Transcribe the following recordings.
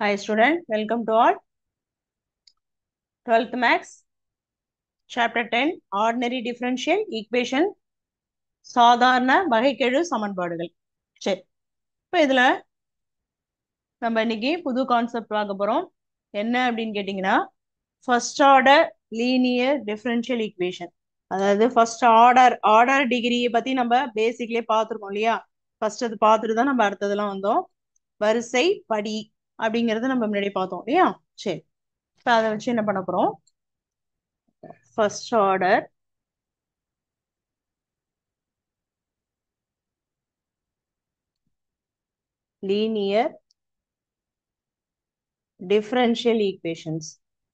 Hi student, welcome to all. 12th Max, Chapter 10, Ordinary Differential Equation, சாதாரண வகைக்கெழு சமன்பாடுகள். சரி, இப்போ இதுல நம்ம இன்னைக்கு புது கான்செப்ட் பார்க்க போறோம். என்ன அப்படின்னு கேட்டீங்கன்னா, first order linear differential equation. அதாவது ஃபர்ஸ்ட் ஆர்டர் டிகிரியை பத்தி நம்ம பேசிக்லயே பார்த்துருக்கோம் இல்லையா? ஃபர்ஸ்ட் அது பார்த்துட்டு தான் நம்ம அடுத்ததெல்லாம் வந்தோம். வரிசை படி அப்படிங்கறது நம்ம முன்னாடி பார்த்தோம் இல்லையா? சரி, இப்போ அதை வச்சு என்ன பண்ண போறோம்? First order linear differential equations.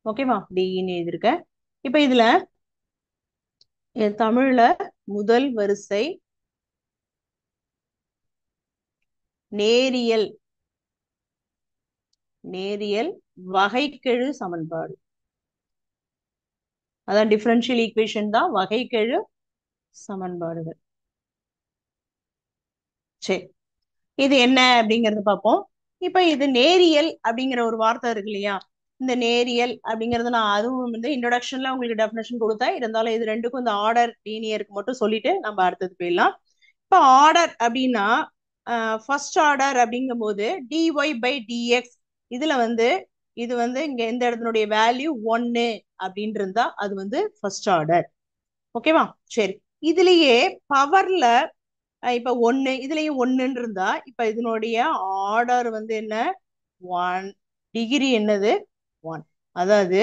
ஓகேவா? டின்னு எழுதிருக்கேன். இப்ப இதுல தமிழ்ல முதல் வரிசை நேரியல் வகைக்கெழு சமன்பாடு. அதான் டிஃபரன்ஷியல் ஈக்குவேஷன் தான் வகைக்கெழு சமன்பாடுகள். சரி, இது என்ன அப்படிங்கறது பார்ப்போம். இப்ப இது நேரியல் அப்படிங்கிற ஒரு வார்த்தை இருக்கு இல்லையா? இந்த நேரியல் அப்படிங்கறது நான் அதுவும் வந்து இன்ட்ரோடக்ஷன்ல உங்களுக்கு டெஃபினேஷன் கொடுத்தேன். இருந்தாலும் இது ரெண்டுக்கும் இந்த ஆர்டர் லீனியருக்கு மட்டும் சொல்லிட்டு நம்ம அடுத்தது போயிடலாம். இப்ப ஆர்டர் அப்படின்னா ஃபர்ஸ்ட் ஆர்டர் அப்படிங்கும் போது டிஒய் பை டிஎக்ஸ் இதுல வந்து இது வந்து இங்க எந்த இடத்தினுடைய வேல்யூ 1 அப்படின்னு இருந்தா அது வந்து ஃபர்ஸ்ட் ஆர்டர். ஓகேவா? சரி, இதுலயே பவர்ல இப்ப 1 இதுலயும் 1 இருந்தா இப்ப இதனுடைய ஆர்டர் வந்து என்ன? 1. டிகிரி என்னது? 1. அதாவது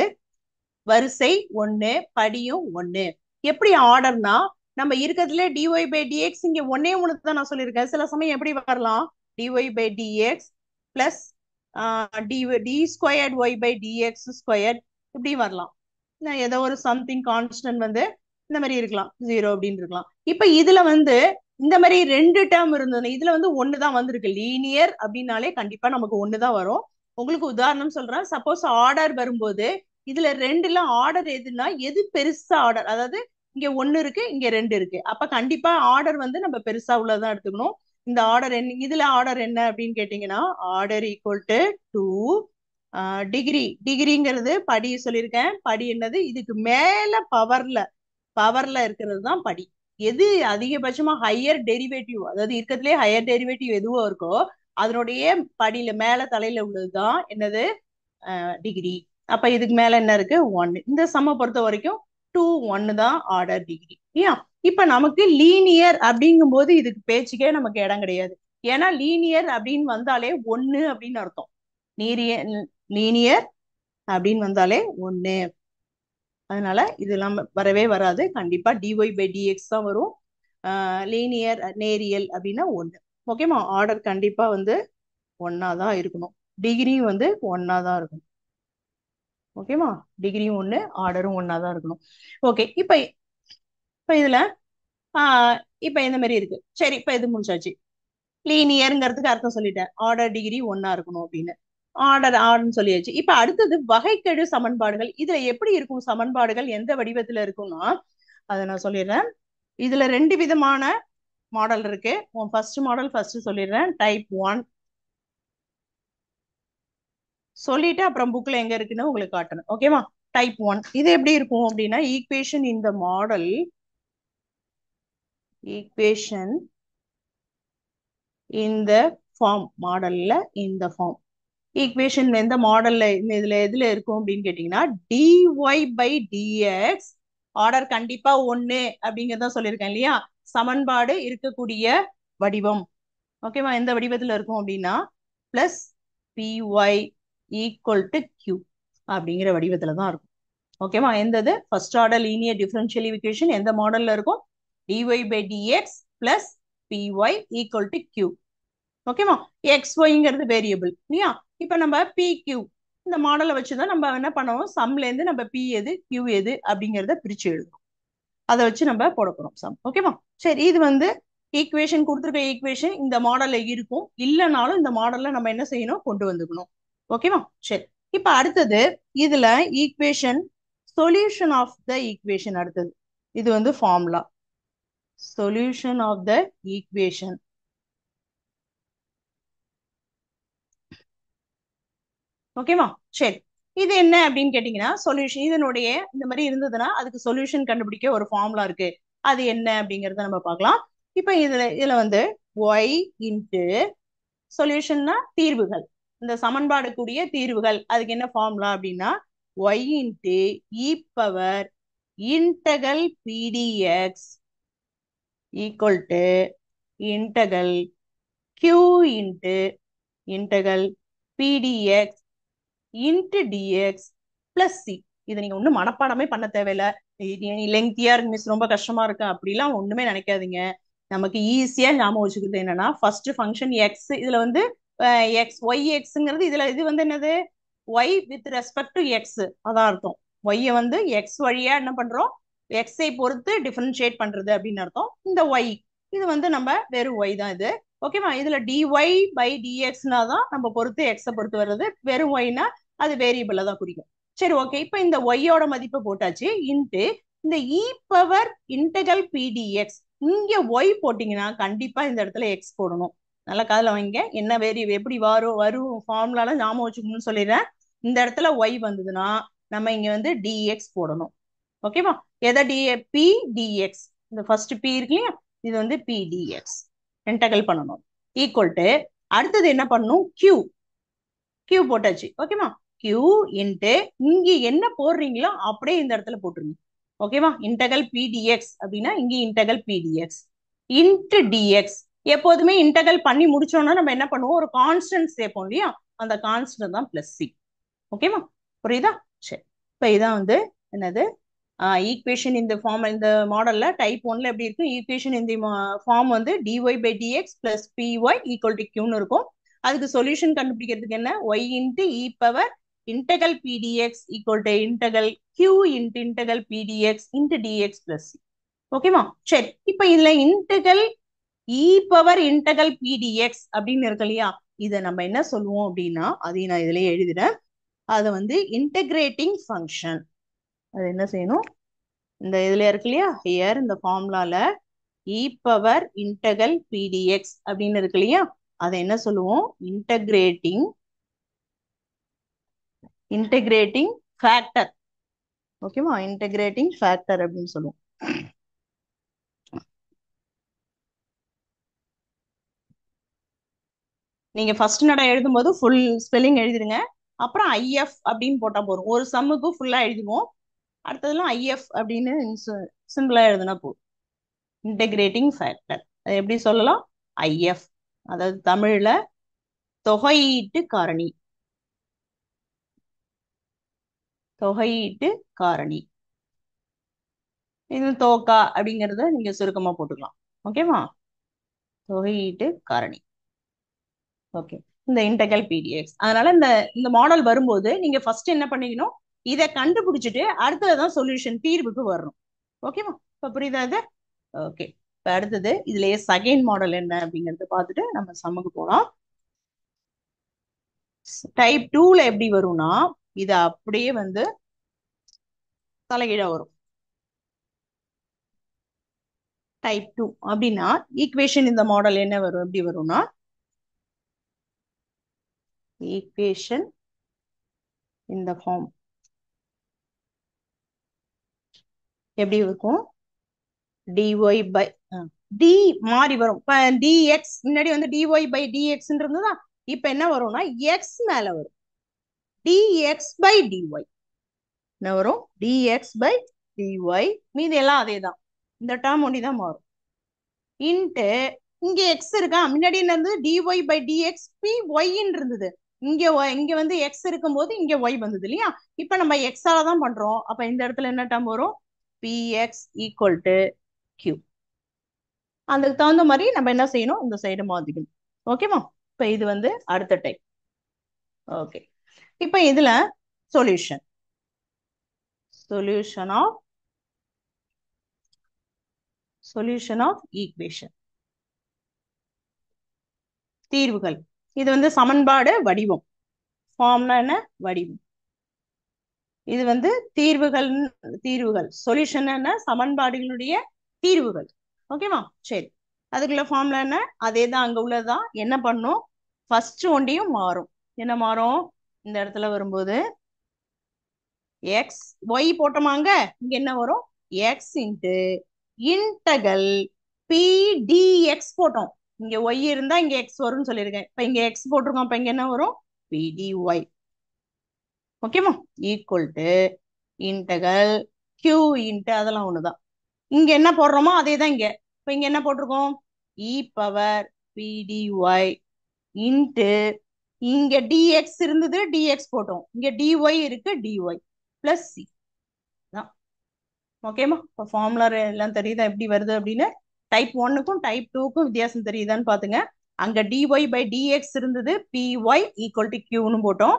வரிசை 1 படியும் 1. எப்படி ஆர்டர்னா நம்ம இருக்கிறதுல டிஒய் பை டிஎக்ஸ் இங்க ஒன்னே ஒன்று தான் நான் சொல்லியிருக்கேன். சில சமயம் எப்படி வரலாம்? D y by dx plus d squared y by d x squared இப்படி வரலாம். ஏதோ ஒரு சம்திங் கான்ஸ்டன்ட் வந்து இந்த மாதிரி இருக்கலாம், 0 அப்படின்னு இருக்கலாம். இப்ப இதுல வந்து இந்த மாதிரி ரெண்டு டேர்ம் இருந்தது. இதுல வந்து ஒண்ணுதான் வந்திருக்கு. லீனியர் அப்படின்னாலே கண்டிப்பா நமக்கு ஒண்ணுதான் வரும். உங்களுக்கு உதாரணம் சொல்றேன். சப்போஸ் ஆர்டர் வரும்போது இதுல ரெண்டுல ஆர்டர் எதுனா எது பெருசா ஆர்டர், அதாவது இங்க 1 இருக்கு, இங்க 2 இருக்கு. அப்ப கண்டிப்பா ஆர்டர் வந்து நம்ம பெருசா உள்ளதான் எடுத்துக்கணும். இந்த ஆர்டர் என்ன? இதுல ஆர்டர் என்ன அப்படின்னு கேட்டீங்கன்னா ஆர்டர் ஈக்குவல் டு 2 டிகிரிங்கிறது படி சொல்லியிருக்கேன். படி என்னது? இதுக்கு மேல பவர்ல இருக்கிறது தான் படி. எது அதிகபட்சமா ஹையர் டெரிவேட்டிவ், அதாவது இருக்கிறதுலே ஹையர் டெரிவேட்டிவ் எதுவோ இருக்கோ அதனுடைய படியில மேல தலையில உள்ளதுதான் என்னது? டிகிரி. அப்ப இதுக்கு மேல என்ன இருக்கு? 1. இந்த சம்ம பொறுத்த வரைக்கும் 2 1 தான் ஆர்டர் டிகிரி. ஏன் இப்ப நமக்கு லீனியர் அப்படிங்கும் போது இதுக்கு பேச்சுக்கே நமக்கு இடம் கிடையாது. ஏன்னா லீனியர் அப்படின்னு வந்தாலே 1 அப்படின்னு அர்த்தம். லீனியர் அப்படின்னு வந்தாலே 1. அதனால இதெல்லாம் வரவே வராது. கண்டிப்பா டிஒய் பை டிஎக்ஸ் தான் வரும். லீனியர் நேரியல் அப்படின்னா 1. ஓகேமா? ஆர்டர் கண்டிப்பா வந்து 1 தான் இருக்கணும். டிகிரியும் வந்து 1 தான் இருக்கணும். ஓகேமா? டிகிரியும் 1, ஆர்டரும் 1 தான் இருக்கணும். ஓகே, இப்ப இதுல இப்ப இந்த மாதிரி இருக்கு. சரி, இப்ப இது முடிச்சாச்சு. லீனியருங்கிறதுக்கு அர்த்தம் சொல்லிட்டேன். ஆர்டர் டிகிரி 1 இருக்கணும் அப்படின்னு. ஆர்டர்னு சொல்லியாச்சு. இப்ப அடுத்தது வகைக்கெழு சமன்பாடுகள். இதுல எப்படி இருக்கும் சமன்பாடுகள்? எந்த வடிவத்துல இருக்கும்னா அதை நான் சொல்லிடுறேன். இதுல 2 விதமான மாடல் இருக்கு. ஃபர்ஸ்ட் மாடல் ஃபர்ஸ்ட் சொல்லிடுறேன். டைப் 1 சொல்லிட்டு அப்புறம் புக்ல எங்க இருக்குன்னு உங்களுக்கு காட்டணும். ஓகேவா? டைப் 1 இது எப்படி இருக்கும் அப்படின்னா ஈக்குவேஷன் இந்த மாடல், ஈக்குவேஷன் இந்த ஃபார்ம், மாடல்ல இந்த ஃபார்ம். ஈக்குவேஷன் எந்த மாடல்ல இதுல எதுல இருக்கும் அப்படின்னு கேட்டீங்கன்னா டிஒய் பை டிஎக்ஸ் ஆர்டர் கண்டிப்பா 1 அப்படிங்கறத சொல்லியிருக்கேன் இல்லையா? சமன்பாடு இருக்கக்கூடிய வடிவம். ஓகேவா? எந்த வடிவத்துல இருக்கும் அப்படின்னா plus PY equal to Q அப்படிங்கிற வடிவத்துல தான் இருக்கும். ஓகேவா? எந்தது? First order linear differential equation எந்த மாடல்ல இருக்கும்? DY by dx plus PY equal to Q. ஓகேவா? எக்ஸ் ஒய்ங்கிறது வேரியபிள் இல்லையா? இப்ப நம்ம பி கியூ இந்த மாடலை வச்சுதான் நம்ம என்ன பண்ணுவோம்? சம்ல இருந்து நம்ம பி எது கியூ எது அப்படிங்கறத பிரிச்சு எழுதுறோம். அதை வச்சு நம்ம போட போறோம் சம். ஓகேவா? சரி, இது வந்து ஈக்குவேஷன் கொடுத்துருக்க ஈக்குவேஷன் இந்த மாடல்ல இருக்கும். இல்லைனாலும் இந்த மாடல்ல நம்ம என்ன செய்யணும்? கொண்டு வந்துக்கணும். ஓகேவா? சரி, இப்ப அடுத்தது இதுல equation solution of the equation. அடுத்தது இது வந்து formula solution of the equation. ஓகேவா? சரி, இது என்ன அப்படின்னு கேட்டீங்கன்னா சொல்யூஷன். இதனுடைய இந்த மாதிரி இருந்ததுன்னா அதுக்கு சொல்யூஷன் கண்டுபிடிக்க ஒரு ஃபார்முலா இருக்கு. அது என்ன அப்படிங்கறத நம்ம பார்க்கலாம். இப்ப இதுல வந்து ஒய் இன்ட்டு சொல்யூஷன்னா தீர்வுகள், இந்த சமன்பாடு கூடிய தீர்வுகள். அதுக்கு என்ன ஃபார்முலா அப்படின்னா Y into E power integral பிடிஎக்ஸ் equal to integral Q into integral PDX into dx plus C. இதை நீங்க ஒன்றும் மனப்பாடமே பண்ண தேவையில்ல. லெங்க்தியா இருக்கு மிஸ், ரொம்ப கஷ்டமா இருக்கு அப்படிலாம் ஒண்ணுமே நினைக்காதீங்க. நமக்கு ஈஸியா ஞாபகம் வச்சுக்கிறது என்னன்னா ஃபர்ஸ்ட் ஃபங்க்ஷன் எக்ஸ், இதுல வந்து எக்ஸ் ஒய் எக்ஸ்ங்கிறது, இதுல இது வந்து என்னது y with respect to x, அதான் அர்த்தம். ஒய்யை வந்து எக்ஸ் வழியா என்ன பண்றோம், எக்ஸை பொறுத்து டிஃபரன்ஷியேட் பண்றது அப்படின்னு அர்த்தம். இந்த ஒய் இது வந்து நம்ம வெறும் ஒய் தான் இது. ஓகேவா? இதுல டிஒய் பை டிஎக்ஸ்னா தான் நம்ம பொறுத்து எக்ஸை பொறுத்து வர்றது. வெறும் ஒய்னா அது வேரியபிள தான் குறிக்கும். சரி, ஓகே. இப்ப இந்த ஒய்யோட மதிப்பை போட்டாச்சு. இன்ட்டு இந்த இ பவர் இன்டகல் பிடிஎக்ஸ், இங்க ஒய் போட்டீங்கன்னா கண்டிப்பா இந்த இடத்துல எக்ஸ் போடணும். நல்லா காதுல வாங்க. என்ன எப்படி வரும் ஃபார்முலால ஞாபகம் வச்சுக்கணும்னு சொல்லிடுறேன். இந்த இடத்துல ஒய் வந்ததுன்னா நம்ம இங்க வந்து டிஎக்ஸ் போடணும். ஓகேவா? எதை பி டிஎக்ஸ், இந்த ஃபர்ஸ்ட் பி இருக்கு இல்லையா, இது வந்து பி டிஎக்ஸ் இன்டகல் பண்ணணும். ஈக்குவல் டு அடுத்தது என்ன பண்ணணும், கியூ. கியூ போட்டாச்சு. ஓகேவா? கியூ இன்ட்டு இங்க என்ன போடுறீங்களோ அப்படியே இந்த இடத்துல போட்டுருங்க. ஓகேவா? இன்டகல் பிடிஎக்ஸ் அப்படின்னா இங்க இன்டகல் பிடிஎக்ஸ் இன்ட்டு டிஎக்ஸ். எப்போதுமே இன்டகல் பண்ணி முடிச்சோம்னா நம்ம என்ன பண்ணுவோம், ஒரு கான்ஸ்டன்ட் சேர்ப்போம் இல்லையா, அந்த கான்ஸ்டன்ட் தான் பிளஸ் சி. ஓகேவா? புரியுதா? சரி, இப்ப இதான் வந்து என்னது ஈக்குவேஷன் இந்த ஃபார்ம். இந்த மாடல்ல டைப் 1ல எப்படி இருக்கும், ஈக்குவேஷன் இந்த ஃபார்ம் வந்து DY by dx plus PY equal to கியூன்னு இருக்கும். அதுக்கு சொல்யூஷன் கண்டுபிடிக்கிறதுக்கு என்ன, Y into E power integral பிடிஎக்ஸ் equal to integral Q into integral PDX into dx plus. ஓகேவா? சரி, இப்ப இதுல இன்டகல் இ பவர் இன்டகல் பிடிஎக்ஸ் அப்படின்னு இருக்கு இல்லையா, இதை நம்ம என்ன சொல்லுவோம் அப்படின்னா, அதையும் நான் இதுலயே எழுதுறேன். அதை வந்து இன்டகிரேட்டிங் ஃபங்க்ஷன். அது என்ன செய்யணும், இந்த இதுல இருக்கு இல்லையா, ஹியர் இந்த ஃபார்முலால இ பவர் இன்டகல் பிடிஎக்ஸ் அப்படின்னு இருக்கு இல்லையா, அதை என்ன சொல்லுவோம், இன்டகிரேட்டிங் ஃபேக்டர். ஓகேவா? இன்டகிரேட்டிங் ஃபேக்டர் அப்படின்னு சொல்லுவோம். நீங்க ஃபர்ஸ்ட் நட எழுதும்போது ஃபுல் ஸ்பெல்லிங் எழுதிருங்க. அப்புறம் ஐஎஃப் அப்படின்னு போட்டா போதும். ஒரு சம்முக்கு ஃபுல்லா எழுதுவோம், அடுத்ததுலாம் ஐஎஃப் அப்படின்னு சிம்பிளா எழுதுனா போதும். இன்டகிரேட்டிங் ஃபேக்டர் அது எப்படி சொல்லலாம், ஐஎஃப், அதாவது தமிழ்ல தொகையீட்டு காரணி. தொகையீட்டு காரணி, இது தோக்கா அப்படிங்கறத நீங்க சுருக்கமா போட்டுக்கலாம். ஓகேவா? தொகையீட்டு காரணி. ஓகே, இந்த இன்டெகல் பிடிஎக்ஸ். அதனால இந்த இந்த மாடல் வரும்போது நீங்க ஃபர்ஸ்ட் என்ன பண்ணிக்கணும், இதை கண்டுபிடிச்சிட்டு அடுத்ததுதான் சொல்யூஷன், தீர்வுக்கு வரணும். ஓகேவா? இப்ப புரியுதா இது? ஓகே, இப்ப அடுத்தது இதுலயே செகண்ட் மாடல் என்ன அப்படிங்கறத பார்த்துட்டு நம்ம சம்முக்கு போலாம். டைப் 2ல எப்படி வரும்னா, இது அப்படியே வந்து தலைகீழா வரும். டைப் 2 அப்படின்னா ஈக்குவேஷன் இந்த மாடல் என்ன வரும், எப்படி வரும்னா, ஈக்குவேஷன் இந்த ஃபார்ம் எப்படி இருக்கும், dy பை டி மாறி வரும். இப்ப dx முன்னாடி வந்து dy பை dx இருந்ததா, இப்ப என்ன வரும்னா x மேல வரும், dx பை dy. என்ன வரும், dx பை dy. மீதி எல்லாம் அதே தான், இந்த டேர்ம் ஒண்டி தான் மாறும். இன்ட்டு இங்க x இருக்கா, முன்னாடி என்ன இருந்தது, dy பை dx பி ஒய்ன்னு இருந்தது. இங்க வந்து x இருக்கும்போது இங்க y வந்தது இல்லையா, இப்ப நம்ம x ஆல தான் பண்றோம். அப்ப இந்த இடத்துல என்ன டேர்ம் வரும், px ஈக்குவல் டு q. அதுக்கு தகுந்த மாதிரி நம்ம என்ன செய்யணும், இந்த சைடு மாத்திக்கணும். ஓகேவா? இப்ப இது வந்து அடுத்த டைப். ஓகே, இப்ப இதுல சொல்யூஷன் ஆஃப் ஈக்குவேஷன், தீர்வுகள். இது வந்து சமன்பாடு வடிவம். ஃபார்ம்னா என்ன, வடிவம். இது வந்து தீர்வுகள் சொல்யூஷன் என்ன, சமன்பாடுகளுடைய தீர்வுகள். ஓகேவா? சரி, அதுக்குள்ள ஃபார்ம்ல என்ன, அதே தான், அங்க உள்ளதுதான். என்ன பண்ணும், ஃபர்ஸ்ட் ஒன்றையும் மாறும். என்ன மாறும், இந்த இடத்துல வரும்போது எக்ஸ் ஒய் போட்டோமாங்க, இங்க என்ன வரும், எக்ஸ் இன்ட்டு இன்டகல் பிடிஎக்ஸ் போட்டோம். இங்க ஒய் இருந்தா இங்க எக்ஸ் வரும்னு சொல்லியிருக்கேன். இப்ப இங்க எக்ஸ் போட்டிருக்கோம். இப்ப இங்க என்ன வரும், பிடிஒய். ஓகேவா, equal to integral Q into அதெல்லாம் ஒண்ணுதான். இங்க என்ன போடுறோமோ அதே தான் இங்க. இப்ப இங்க என்ன போட்டிருக்கோம், இ பவர் பிடிஒய் இன்ட்டு இங்க டிஎக்ஸ் இருந்தது, டிஎக்ஸ் போட்டோம். இங்க டிஒய் இருக்கு, டிஒய் பிளஸ் சி தான். ஓகேமா, இப்போ ஃபார்முலா எல்லாம் தெரியுதா எப்படி வருது அப்படின்னு. டைப் 1க்கும் டைப் 2க்கும் வித்தியாசம் தெரியுதான்னு பாத்துங்க. அங்க டிஒய் பை டிஎக்ஸ் இருந்தது, பிஒய் ஈக்குவல் டு கியூன்னு போட்டோம்.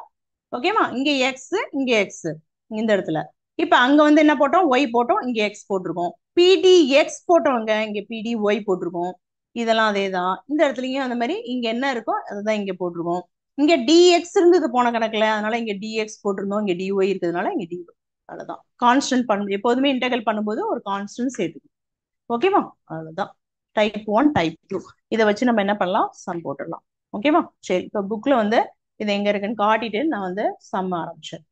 ஓகேமா, இங்க எக்ஸ் இங்க எக்ஸ் இந்த இடத்துல. இப்ப அங்க வந்து என்ன போட்டோம், ஒய் போட்டோம், இங்க எக்ஸ் போட்டிருக்கோம். பிடிஎக்ஸ் போட்டோங்க, இங்க பிடிஒய் போட்டிருக்கோம். இதெல்லாம் அதே தான். இந்த இடத்துலயும் அந்த மாதிரி இங்க என்ன இருக்கோ அதுதான் இங்க போட்டிருக்கோம். இங்க டிஎக்ஸ் இருந்தது போன கணக்குல, அதனால இங்க டிஎக்ஸ் போட்டிருந்தோம். இங்க டிஒய் இருக்கிறதுனால இங்க டிஒய். அவ்வளவுதான். கான்ஸ்டன்ட் பண்ணும் எப்போதுமே இன்டெகிரல் பண்ணும்போது ஒரு கான்ஸ்டன்ட் சேர்த்துக்கணும். ஓகேவா, அவ்வளவுதான். டைப் 1 டைப் 2 இதை வச்சு நம்ம என்ன பண்ணலாம், சம் போட்டுடலாம். ஓகேவா, சரி. இப்போ புக்ல வந்து இது எங்க இருக்குன்னு காட்டிட்டு நான் வந்து சம் ஆரம்பிச்சேன்.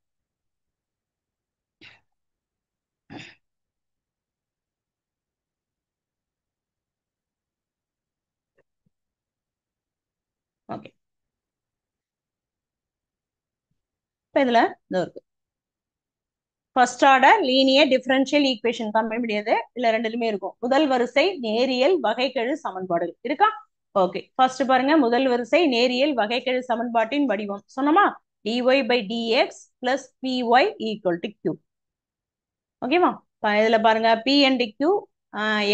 ஓகே, இப்போ இதுல இது இருக்கு. First order linear differential equation கம்மி முடியாது, இல்ல ரெண்டுலுமே இருக்கும். முதல் வரிசை நேரியல் வகைக்கெழு சமன்பாடுகள் இருக்கா. ஓகே, ஃபர்ஸ்ட் பாருங்க, முதல் வரிசை நேரியல் வகைக்கெழு சமன்பாட்டின் வடிவம் சொன்னோமா, dy by dx plus py equal to q. ஓகேவா, இதுல பாருங்க p and q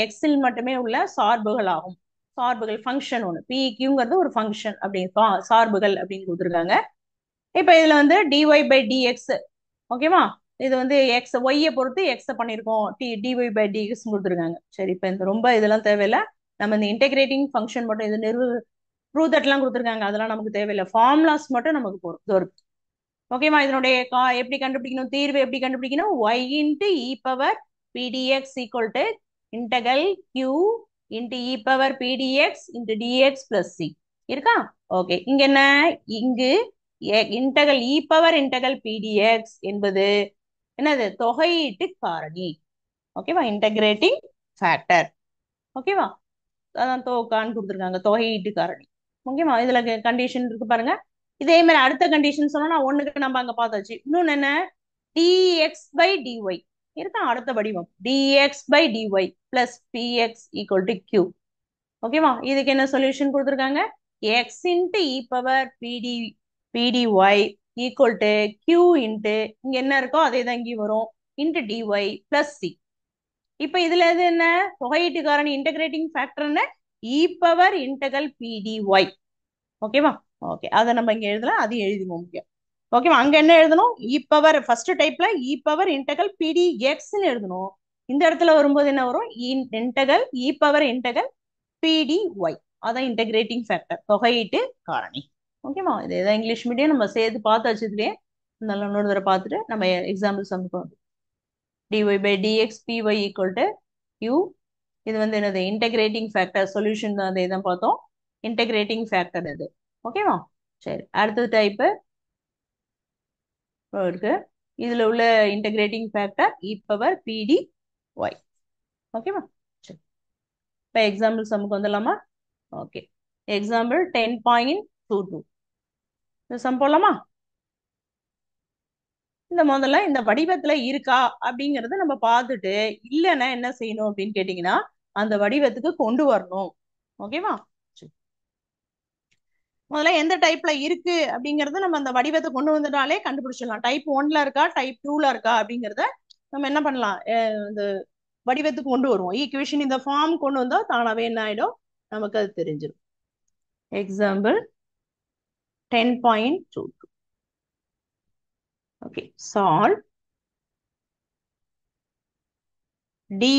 எக்ஸில் மட்டுமே உள்ள சார்புகள் ஆகும். சார்புகள் ஃபங்க்ஷன் ஒன்று, பி கியூங்கிறது ஒரு ஃபங்க்ஷன் அப்படின்னு சார்புகள் அப்படின்னு கொடுத்துருக்காங்க. இப்போ இதுல வந்து dy by dx. ஓகேவா, இது வந்து எக்ஸ் ஒய்யை பொறுத்து எக்ஸை பண்ணியிருக்கோம், டிஒய் பை டிஎக்ஸ் கொடுத்துருக்காங்க. சரி, இப்போ இந்த ரொம்ப இதெல்லாம் தேவையில்லை. நம்ம இந்த இன்டெகிரேட்டிங் ஃபங்க்ஷன் மட்டும் இது ப்ரூவ் தட்லாம் கொடுத்துருக்காங்க, அதெல்லாம் நமக்கு தேவையில்லை. ஃபார்முலாஸ் மட்டும் நமக்கு போதும். ஓகேவா, இதனுடைய எப்படி கண்டுபிடிக்கணும், தீர்வு எப்படி கண்டுபிடிக்கணும், Y into E power PDX equal to integral Q into E power பிடிஎக்ஸ் into dx plus C இருக்கா. ஓகே, இங்க என்ன, இங்கு இன்டகல் இ பவர் இன்டகல் பிடிஎக்ஸ் என்பது என்னது, தொகையீட்டு காரணி. ஓகேவா, இன்டகிரேட்டிங் ஃபேக்டர். ஓகேவா, அதான் தோக்கான்னு கொடுத்துருக்காங்க, தொகையீட்டு காரணி. ஓகேவா, இதுல கண்டிஷன் இருக்கு பாருங்க. இதே மாதிரி அடுத்த கண்டிஷன் சொன்னா ஒண்ணுக்கு நம்ம அங்க பார்த்தாச்சு. இன்னொன்னு என்ன, dx by dy இருக்கா, அடுத்த வடிவம் dx by dy plus px equal to q. ஓகேவா, இதுக்கு என்ன சொல்யூஷன் கொடுத்துருக்காங்க, x into e power pdy equal to q into இங்க என்ன இருக்கோ அதே தான் இங்கே வரும், into dy plus c. இப்ப இதுல இது என்ன, தொகையீட்டு காரணி இன்டகிரேட்டிங் ஃபேக்டர்னு இ பவர் இன்டகல் பிடிஒய். ஓகேவா, ஓகே, அதை நம்ம இங்க எழுதலாம், அதையும் எழுதிவோம் முக்கியம். ஓகேவா, அங்க என்ன எழுதணும், இ பவர் ஃபர்ஸ்ட் டைப்ல இ பவர் இன்டகல் பிடிஎக்ஸ்ன்னு எழுதணும். இந்த இடத்துல வரும்போது என்ன வரும், இன்டகல் இ பவர் இன்டகல் பிடிஒய். அதான் இன்டகிரேட்டிங் ஃபேக்டர், தொகையீட்டு காரணி. ஓகேவா, இது ஏதாவது இங்கிலீஷ் மீடியம் நம்ம சேர்த்து பார்த்து வச்சதுலேயே நல்லா இன்னொரு தடவை பார்த்துட்டு நம்ம எக்ஸாம்பிள் சம்முக்கு வந்து dy by dx py equal to q. இது வந்து என்னது, இன்டகிரேட்டிங் ஃபேக்டர். சொல்யூஷன் தான் அதே தான் பார்த்தோம், இன்டகிரேட்டிங் ஃபேக்டர் இது. ஓகேவா, சரி. அடுத்தது டைப்பு இருக்கு. இதுல உள்ள இன்டகிரேட்டிங் ஃபேக்டர் இ பவர் பிடி ஒய். ஓகேவா, சரி. இப்போ எக்ஸாம்பிள் சம்முக்கு வந்துடலாமா. ஓகே, எக்ஸாம்பிள் 10.22 இந்த சம் போடலாமா. இந்த முதல்ல இந்த வடிவத்துல இருக்கா அப்படிங்கறத நம்ம பார்த்துட்டு, இல்லைன்னா என்ன செய்யணும் அப்படின்னு கேட்டீங்கன்னா, அந்த வடிவத்துக்கு கொண்டு வரணும். ஓகேவா, முதல்ல எந்த டைப்ல இருக்கு அப்படிங்கறத நம்ம அந்த வடிவத்தை கொண்டு வந்துட்டாலே கண்டுபிடிச்சிடலாம். டைப் 1ல இருக்கா டைப் 2ல இருக்கா அப்படிங்கறத நம்ம என்ன பண்ணலாம், இந்த வடிவத்துக்கு கொண்டு வருவோம். ஈக்குவேஷன் இந்த ஃபார்ம் கொண்டு வந்தா தானாவே என்ன ஆயிடும், நமக்கு அது தெரிஞ்சிடும். Example 10.22. Okay, solve dy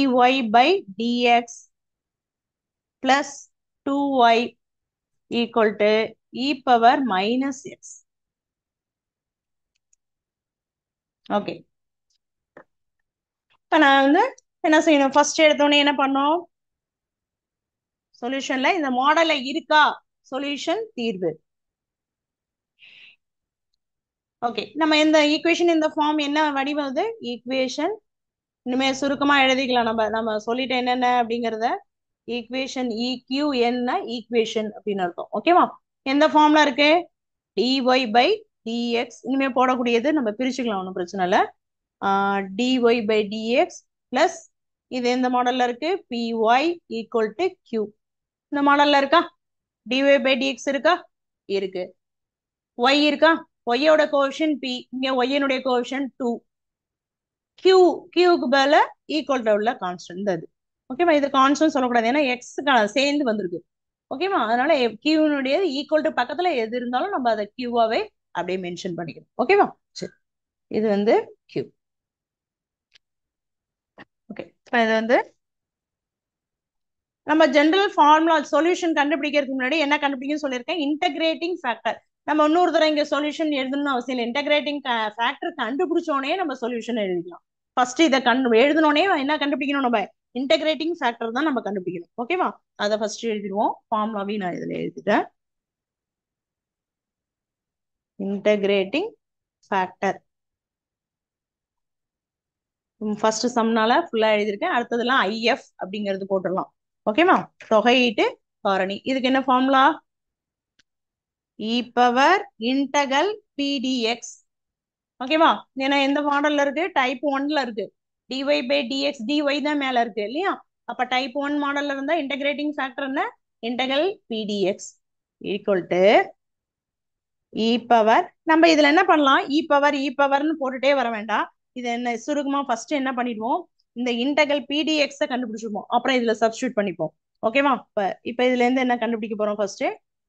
by dx plus 2y equal to e power minus x. Okay, இப்ப நான் வந்து என்ன செய்யணும், ஃபர்ஸ்ட் எடுத்தோடனே என்ன பண்ணோம், சொல்யூஷன்ல இந்த மாடல்ல இருக்கா, சொல்யூஷன் தீர்வு. ஓகே, நம்ம இந்த ஈக்குவேஷன் இந்த ஃபார்ம் என்ன வடிவம் அது ஈக்குவேஷன். இனிமே சுருக்கமா எழுதிக்கலாம். நம்ம சொல்லிட்டு என்னென்ன அப்படிங்கறத. ஈக்குவேஷன் இக்யூ என்ன ஈக்குவேஷன் அப்படின்னு அர்த்தம். ஓகேவா? எந்த ஃபார்ம்ல இருக்கு? D y by d x. இனிமே போடக்கூடியது நம்ம பிரிச்சுக்கலாம், ஒன்றும் பிரச்சனை இல்லை. டிஒய் பை டிஎக்ஸ் பிளஸ் இது எந்த மாடல்ல இருக்கு? P y equal to q. இந்த மாடல்ல இருக்கா? டிஒய் பை டிஎக்ஸ் இருக்கா? இருக்கு. ஒய் இருக்கா? ஒய்யோட கோஎஃபிஷியன்ட் பி, இங்க ஒய்யனுடைய கோஎஃபிஷியன்ட் 2. கியூ, கியூக்கு மேல ஈக்குவல் டு உள்ள கான்ஸ்டன்ட் அது. ஓகேவா? இது கான்ஸ்டன்ட் சொல்லக்கூடாது, ஏன்னா எக்ஸ் சேர்ந்து வந்திருக்கு. ஓகேவா? அதனால கியூனுடைய ஈக்குவல் டு பக்கத்துல எது இருந்தாலும் நம்ம அதை கியூவாவே அப்படியே மென்ஷன் பண்ணிக்கணும். ஓகேவா? சரி, இது வந்து கியூ. ஓகே, இது வந்து நம்ம ஜெனரல் ஃபார்முலா சொல்யூஷன் கண்டுபிடிக்கிறதுக்கு முன்னாடி என்ன கண்டுபிடிக்கணும்னு சொல்லியிருக்கேன், இன்டகிரேட்டிங் ஃபேக்டர். நம்ம இன்னொரு தடவை இங்க சொல்யூஷன் எழுதணும்னு அவசியம் இல்லை. இன்டகிரேட்டிங் ஃபேக்டர் கண்டுபிடிச்சோடனே நம்ம சொல்யூஷன் எழுதிக்கலாம். ஃபர்ஸ்ட் இதை எழுதணுனே என்ன கண்டுபிடிக்கணும்? நம்ம இன்டகிரேட்டிங் ஃபேக்டர் தான் நம்ம கண்டுபிடிக்கணும். ஓகேவா? அதை ஃபர்ஸ்ட் எழுதிடுவோம். ஃபார்முலாவையும் நான் இதுல எழுதிட்டேன். இன்டகிரேட்டிங் ஃபேக்டர் ஃபர்ஸ்ட் சம்னால ஃபுல்லா எழுதியிருக்கேன். அடுத்ததெல்லாம் ஐஎஃப் அப்படிங்கிறது போட்டுடலாம். ஓகேவா? தொகையீட்டு காரணி. இதுக்கு என்ன ஃபார்முலா? இ பவர் இன்டகல் பிடிஎக்ஸ். ஓகேவா? ஏன்னா எந்த மாடல்ல இருக்கு? டைப் 1ல இருக்கு. டிஒய் பை டிஎக்ஸ், டிஒய் தான் மேல இருக்கு இல்லையா? அப்ப டைப் 1 மாடல்ல இருந்தா இன்டகிரேட்டிங் ஃபேக்டர் என்ன? Integral பிடிஎக்ஸ் equal to E power. நம்ம இதுல என்ன பண்ணலாம்? இ பவர்னு போட்டுட்டே வர வேண்டாம். இது என்ன சுருக்கமா ஃபர்ஸ்ட் என்ன பண்ணிடுவோம், இந்த இன்டகல் பிடிஎக்ஸ கண்டுபிடிச்சிருப்போம், அப்புறம் இதுல சப்ஸ்டியூட் பண்ணிப்போம். ஓகேவா? இப்ப இதுல இருந்து என்ன கண்டுபிடிக்க போறோம்? ஃபர்ஸ்ட்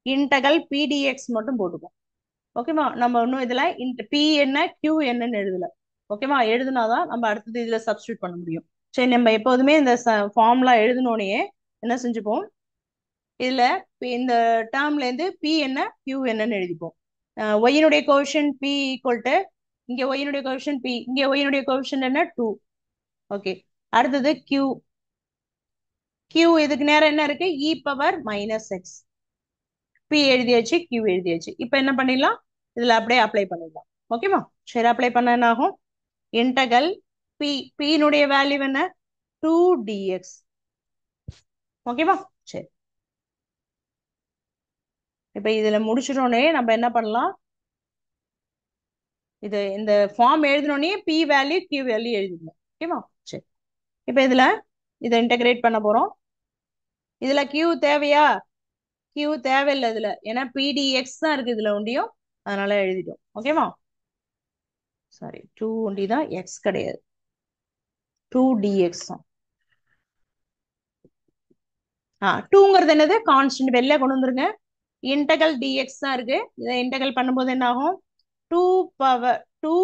இன்டகல் பிடிஎக்ஸ் மட்டும் போட்டுப்போம். ஓகேவா? நம்ம இன்னும் இதுல பி என்ன கியூ என்னன்னு எழுதல. ஓகேவா? எழுதுனாதான் நம்ம அடுத்தது இதுல சப்ஸ்டியூட் பண்ண முடியும். சரி, நம்ம எப்போதுமே இந்த ஃபார்முலா எழுதினோடனே என்ன செஞ்சுப்போம், இதுல இந்த டேர்ம்ல இருந்து பி என்ன கியூ என்னன்னு எழுதிப்போம். ஒய்யினுடைய கோஎஃபிஷியன்ட் பி ஈக்குவல் டு, இங்க ஒய்யினுடைய கோஎஃபிஷியன்ட் பி, இங்க ஒய்யினுடைய கோஎஃபிஷியன்ட் என்ன 2. ஓகே, அடுத்தது கியூ. கியூ இதுக்கு நேரம் என்ன இருக்கு? E power minus X. B எழுதியாச்சு, கியூ எழுதியாச்சு. இப்ப என்ன பண்ணிடலாம்? இதுல அப்படியே அப்ளை பண்ணிடலாம். ஓகேவா? சரி, அப்ளை பண்ண என்ன ஆகும்? இன்டகல் பி, பியினுடைய வேல்யூ என்ன? 2dx. ஓகேவா? சரி, இப்ப இதுல முடிச்சிட்டோன்னே நம்ம என்ன பண்ணலாம், இது இந்த ஃபார்ம் எழுதினோடனே பி வேல்யூ கியூ வேல்யூ எழுதிடணும். ஓகேவா? சரி, இப்ப இதுல இதை இன்டகிரேட் பண்ண போறோம். இதுல கியூ தேவையா? கியூ தேவையில்லை இதுல, ஏன்னா பிடிஎக்ஸ் தான் இருக்கு இதுல ஒண்டியும், அதனால எழுதிட்டோம். ஓகேவா? சாரி, 2 ஒண்டி தான், எக்ஸ் கிடையாது. 2dx தான். 2ங்கிறது என்னது? கான்ஸ்டன்ட். வெளில கொண்டு வந்துருங்க. இன்டகல் டிஎக்ஸ் தான் இருக்கு. இதை இன்டகல் பண்ணும்போது என்ன ஆகும்? 2 பவர் 2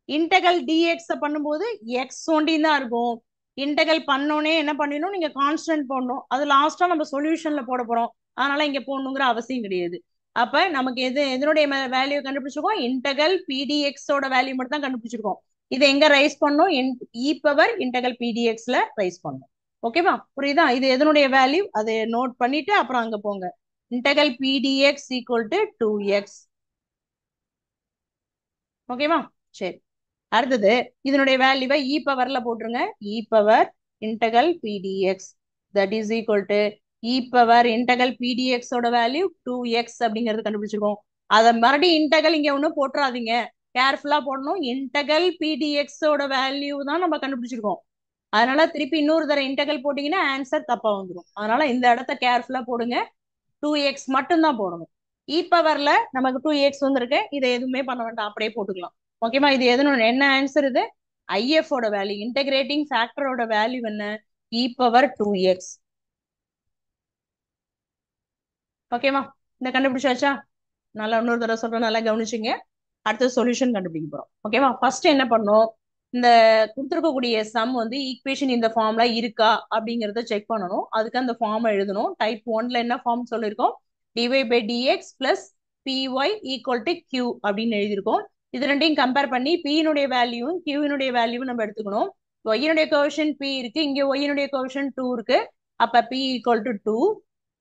இன்டகல் டிஎக்ஸ் பண்ணும்போது எக்ஸ் ஒண்டி தான் இருக்கும். இன்டகல் பண்ணோடனே என்ன பண்ணிடணும், நீங்க கான்ஸ்டன்ட் போடணும். அது லாஸ்டா நம்ம சொல்யூஷன்ல போட போறோம், அதனால இங்க போடணுங்கிற அவசியம் கிடையாது. அப்ப நமக்கு எதனுடைய வேல்யூ கண்டுபிடிச்சிருக்கோம்? இன்டகல் பிடிஎக்ஸோட வேல்யூ மட்டும் தான் கண்டுபிடிச்சிருக்கோம். இதை எங்க ரைஸ் பண்ணோம்? இ பவர் இன்டகல் பிடிஎக்ஸ்ல ரைஸ் பண்ணோம். ஓகேவா? புரியுதா? இது எதனுடைய வேல்யூ அதை நோட் பண்ணிட்டு அப்புறம் அங்க போங்க. Integral பிடிஎக்ஸ் equal to 2x. ஓகேவா? சரி, அடுத்தது இதனுடைய வேல்யூவை இ பவர்ல போட்டுருங்க. E power integral PDX that is equal to E power integral PDX ஓட வேல்யூ 2x அப்படிங்கிறது கண்டுபிடிச்சிருக்கோம். அதை மறுபடியும் இன்டகல் இங்க ஒன்றும் போட்டுறாதீங்க, கேர்ஃபுல்லா போடணும். இன்டகல் பிடிஎக்ஸ் ஓட வேல்யூ தான் நம்ம கண்டுபிடிச்சிருக்கோம். அதனால திருப்பி இன்னொரு தடவை இன்டகல் போட்டீங்கன்னா ஆன்சர் தப்பா வந்துடும். அதனால இந்த இடத்த கேர்ஃபுல்லா போடுங்க. 2x மட்டும் தான் போடணும். இ பவர்ல நமக்கு 2x வந்திருக்கு, இதை எதுவுமே பண்ண வேண்டாம், அப்படியே போட்டுக்கலாம். ஓகேவா? இது என்ன ஆன்சர்? இது ஐஎஃப் ஓட வேல்யூ, இன்டகிரேட்டிங் ஃபேக்டரோட வேல்யூ என்ன? இ பவர் 2x. ஓகேவா? இந்த கண்டுபிடிச்சாச்சா? நல்லா இன்னொரு தடவை சொல்றேன், நல்லா கவனிச்சுங்க. அடுத்த சொல்யூஷன் கண்டுபிடிக்க போறோம். ஓகேவா? ஃபர்ஸ்ட் என்ன பண்ணோம், இந்த கொடுத்துருக்கக்கூடிய சம் வந்து ஈக்குவேஷன் இந்த ஃபார்ம்ல இருக்கா அப்படிங்கறத செக் பண்ணணும். அதுக்கு அந்த ஃபார்ம் எழுதணும். டைப் 1ல என்ன ஃபார்ம் சொல்லியிருக்கோம்? DY by dx plus PY equal to Q அப்படின்னு எழுதியிருக்கோம். இது ரெண்டையும் கம்பேர் பண்ணி பியினுடைய வேல்யூவும் கியூனுடைய வேல்யூவும் நம்ம எடுத்துக்கணும். ஒய்யினுடைய கோஷன் பி இருக்கு, இங்க ஒய்யினுடைய கோஷன் 2 இருக்கு. அப்ப பி ஈக்குவல் டு 2.